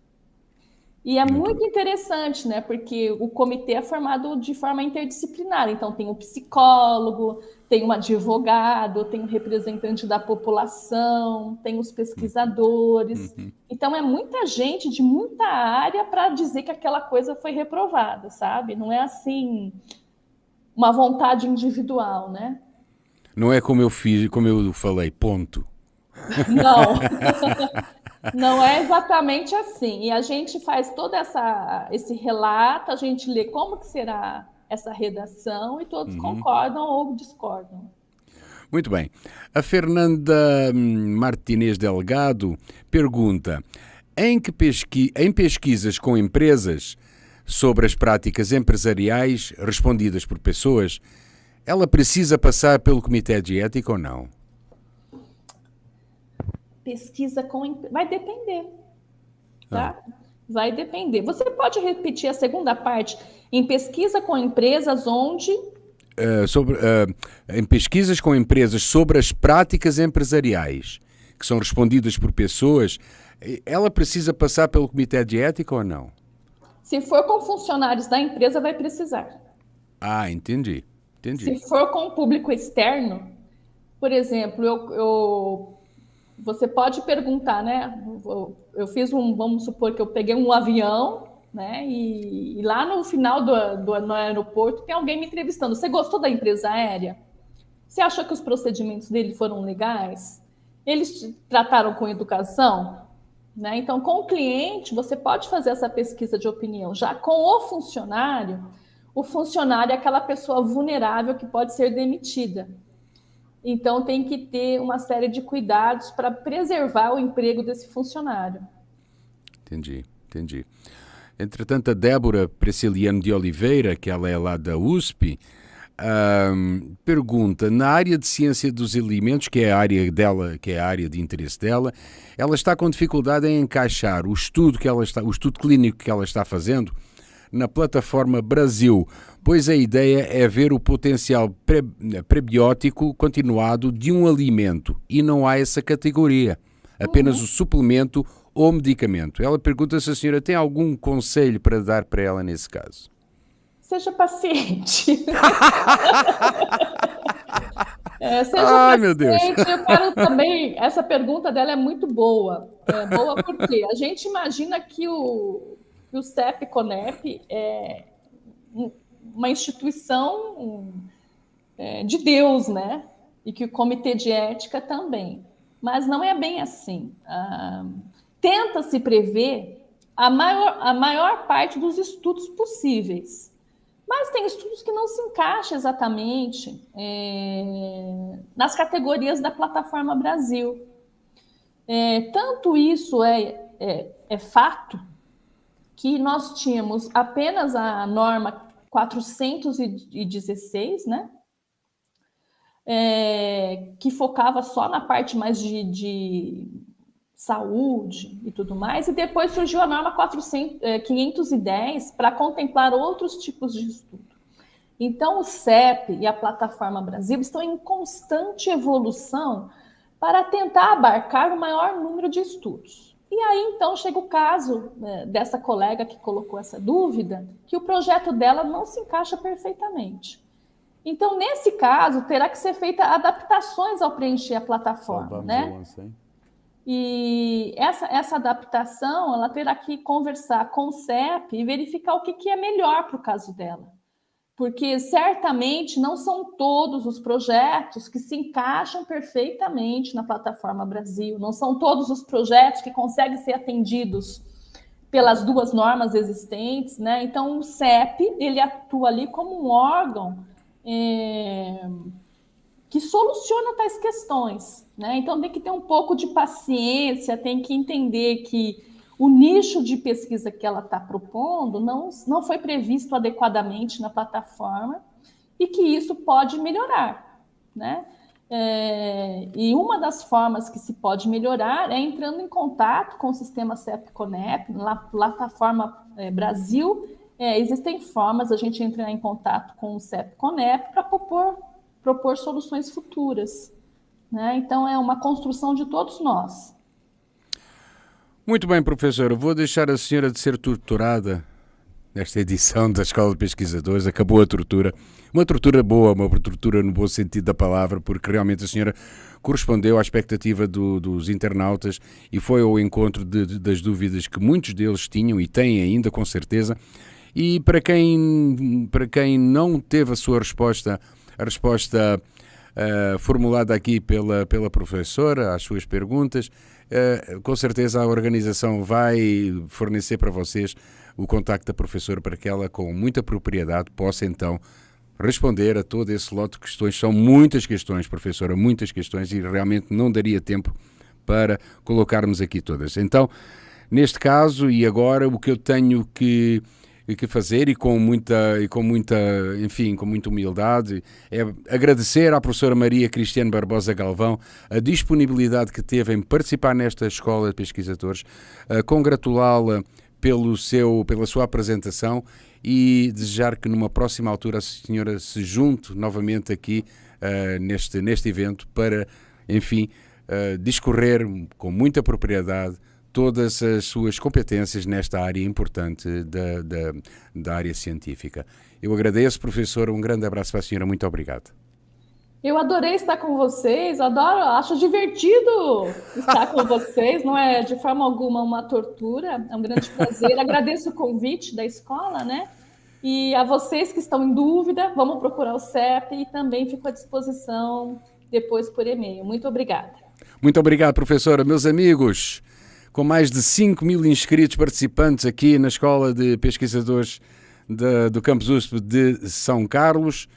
E é muito interessante, né? Porque o comitê é formado de forma interdisciplinar. Então, tem um psicólogo, tem um advogado, tem um representante da população, tem os pesquisadores. Então, é muita gente de muita área para dizer que aquela coisa foi reprovada, sabe? Não é assim uma vontade individual, né? Não é como eu fiz, como eu falei, ponto. Não. Não é exatamente assim. E a gente faz todo esse relato, a gente lê como que será essa redação e todos concordam ou discordam. Muito bem. A Fernanda Martinez Delgado pergunta: em pesquisas com empresas sobre as práticas empresariais respondidas por pessoas, ela precisa passar pelo Comitê de Ética ou não? Pesquisa com... Vai depender, tá? Vai depender. Você pode repetir a segunda parte? Em pesquisa com empresas onde... Em pesquisas com empresas sobre as práticas empresariais que são respondidas por pessoas, ela precisa passar pelo Comitê de Ética ou não? Se for com funcionários da empresa, vai precisar. Ah, entendi. Se for com público externo, por exemplo, você pode perguntar, né? Eu fiz vamos supor que eu peguei um avião, né? E lá no final no aeroporto tem alguém me entrevistando. Você gostou da empresa aérea? Você achou que os procedimentos dele foram legais? Eles te trataram com educação? Né? Então, com o cliente, você pode fazer essa pesquisa de opinião. Já com o funcionário é aquela pessoa vulnerável que pode ser demitida. Então, tem que ter uma série de cuidados para preservar o emprego desse funcionário. Entendi. Entretanto, a Débora Praciliano de Oliveira, que ela é lá da USP, pergunta, na área de ciência dos alimentos, que é a área dela, que é a área de interesse dela, ela está com dificuldade em encaixar o estudo clínico que ela está fazendo na plataforma Brasil, pois a ideia é ver o potencial prebiótico continuado de um alimento e não há essa categoria, apenas o suplemento ou medicamento. Ela pergunta se a senhora tem algum conselho para dar para ela nesse caso. Seja paciente. Seja Ai, paciente. meu Deus. Eu quero também, essa pergunta dela é muito boa. Boa porque a gente imagina que o CEP-CONEP é uma instituição de Deus, né? E que o Comitê de Ética também. Mas não é bem assim. Tenta-se prever a maior parte dos estudos possíveis. Mas tem estudos que não se encaixam exatamente nas categorias da plataforma Brasil. Tanto isso é fato que nós tínhamos apenas a norma 416, né? Que focava só na parte mais de saúde e tudo mais, e depois surgiu a norma 510 para contemplar outros tipos de estudo. Então, o CEP e a Plataforma Brasil estão em constante evolução para tentar abarcar o maior número de estudos. E aí, então, chega o caso dessa colega que colocou essa dúvida, que o projeto dela não se encaixa perfeitamente. Então, nesse caso, terá que ser feita adaptações ao preencher a plataforma, né? E essa adaptação, ela terá que conversar com o CEP e verificar o que é melhor para o caso dela. Porque certamente não são todos os projetos que se encaixam perfeitamente na plataforma Brasil, não são todos os projetos que conseguem ser atendidos pelas duas normas existentes, né? Então, o CEP, ele atua ali como um órgão que soluciona tais questões, né? Então tem que ter um pouco de paciência, tem que entender que o nicho de pesquisa que ela está propondo não foi previsto adequadamente na plataforma e que isso pode melhorar, né? E uma das formas que se pode melhorar é entrando em contato com o sistema CEP-CONEP, na plataforma Brasil. Existem formas, a gente entrar em contato com o CEP-CONEP para propor soluções futuras, né? Então, é uma construção de todos nós. Muito bem, professora. Vou deixar a senhora de ser torturada nesta edição da Escola de Pesquisadores. Acabou a tortura. Uma tortura boa, uma tortura no bom sentido da palavra, porque realmente a senhora correspondeu à expectativa dos internautas e foi ao encontro das dúvidas que muitos deles tinham e têm ainda, com certeza. E para quem não teve a sua resposta, a resposta formulada aqui pela professora às suas perguntas, com certeza a organização vai fornecer para vocês o contacto da professora para que ela, com muita propriedade, possa então responder a todo esse lote de questões. São muitas questões, professora, muitas questões, e realmente não daria tempo para colocarmos aqui todas. Então, neste caso, e agora, o que eu tenho que fazer, e com muita humildade, é agradecer à professora Maria Cristiane Barbosa Galvão a disponibilidade que teve em participar nesta Escola de Pesquisadores, congratulá-la pela sua apresentação e desejar que numa próxima altura a senhora se junte novamente aqui neste evento para, enfim, discorrer com muita propriedade todas as suas competências nesta área importante da área científica. Eu agradeço, professor, um grande abraço para a senhora, muito obrigado. Eu adorei estar com vocês, acho divertido estar com vocês, não é de forma alguma uma tortura, é um grande prazer. Agradeço o convite da escola, né? E a vocês que estão em dúvida, vamos procurar o CEP e também fico à disposição depois por e-mail. Muito obrigada. Muito obrigado, professora. Meus amigos, com mais de 5.000 inscritos participantes aqui na Escola de Pesquisadores do Campus USP de São Carlos,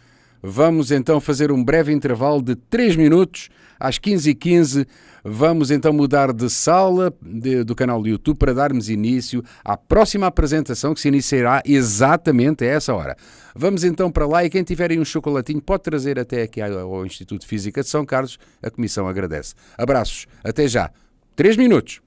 vamos então fazer um breve intervalo de 3 minutos às 15h15, vamos então mudar de sala do canal do YouTube para darmos início à próxima apresentação, que se iniciará exatamente a essa hora. Vamos então para lá, e quem tiver aí um chocolatinho pode trazer até aqui ao Instituto de Física de São Carlos. A Comissão agradece. Abraços, até já. 3 minutos.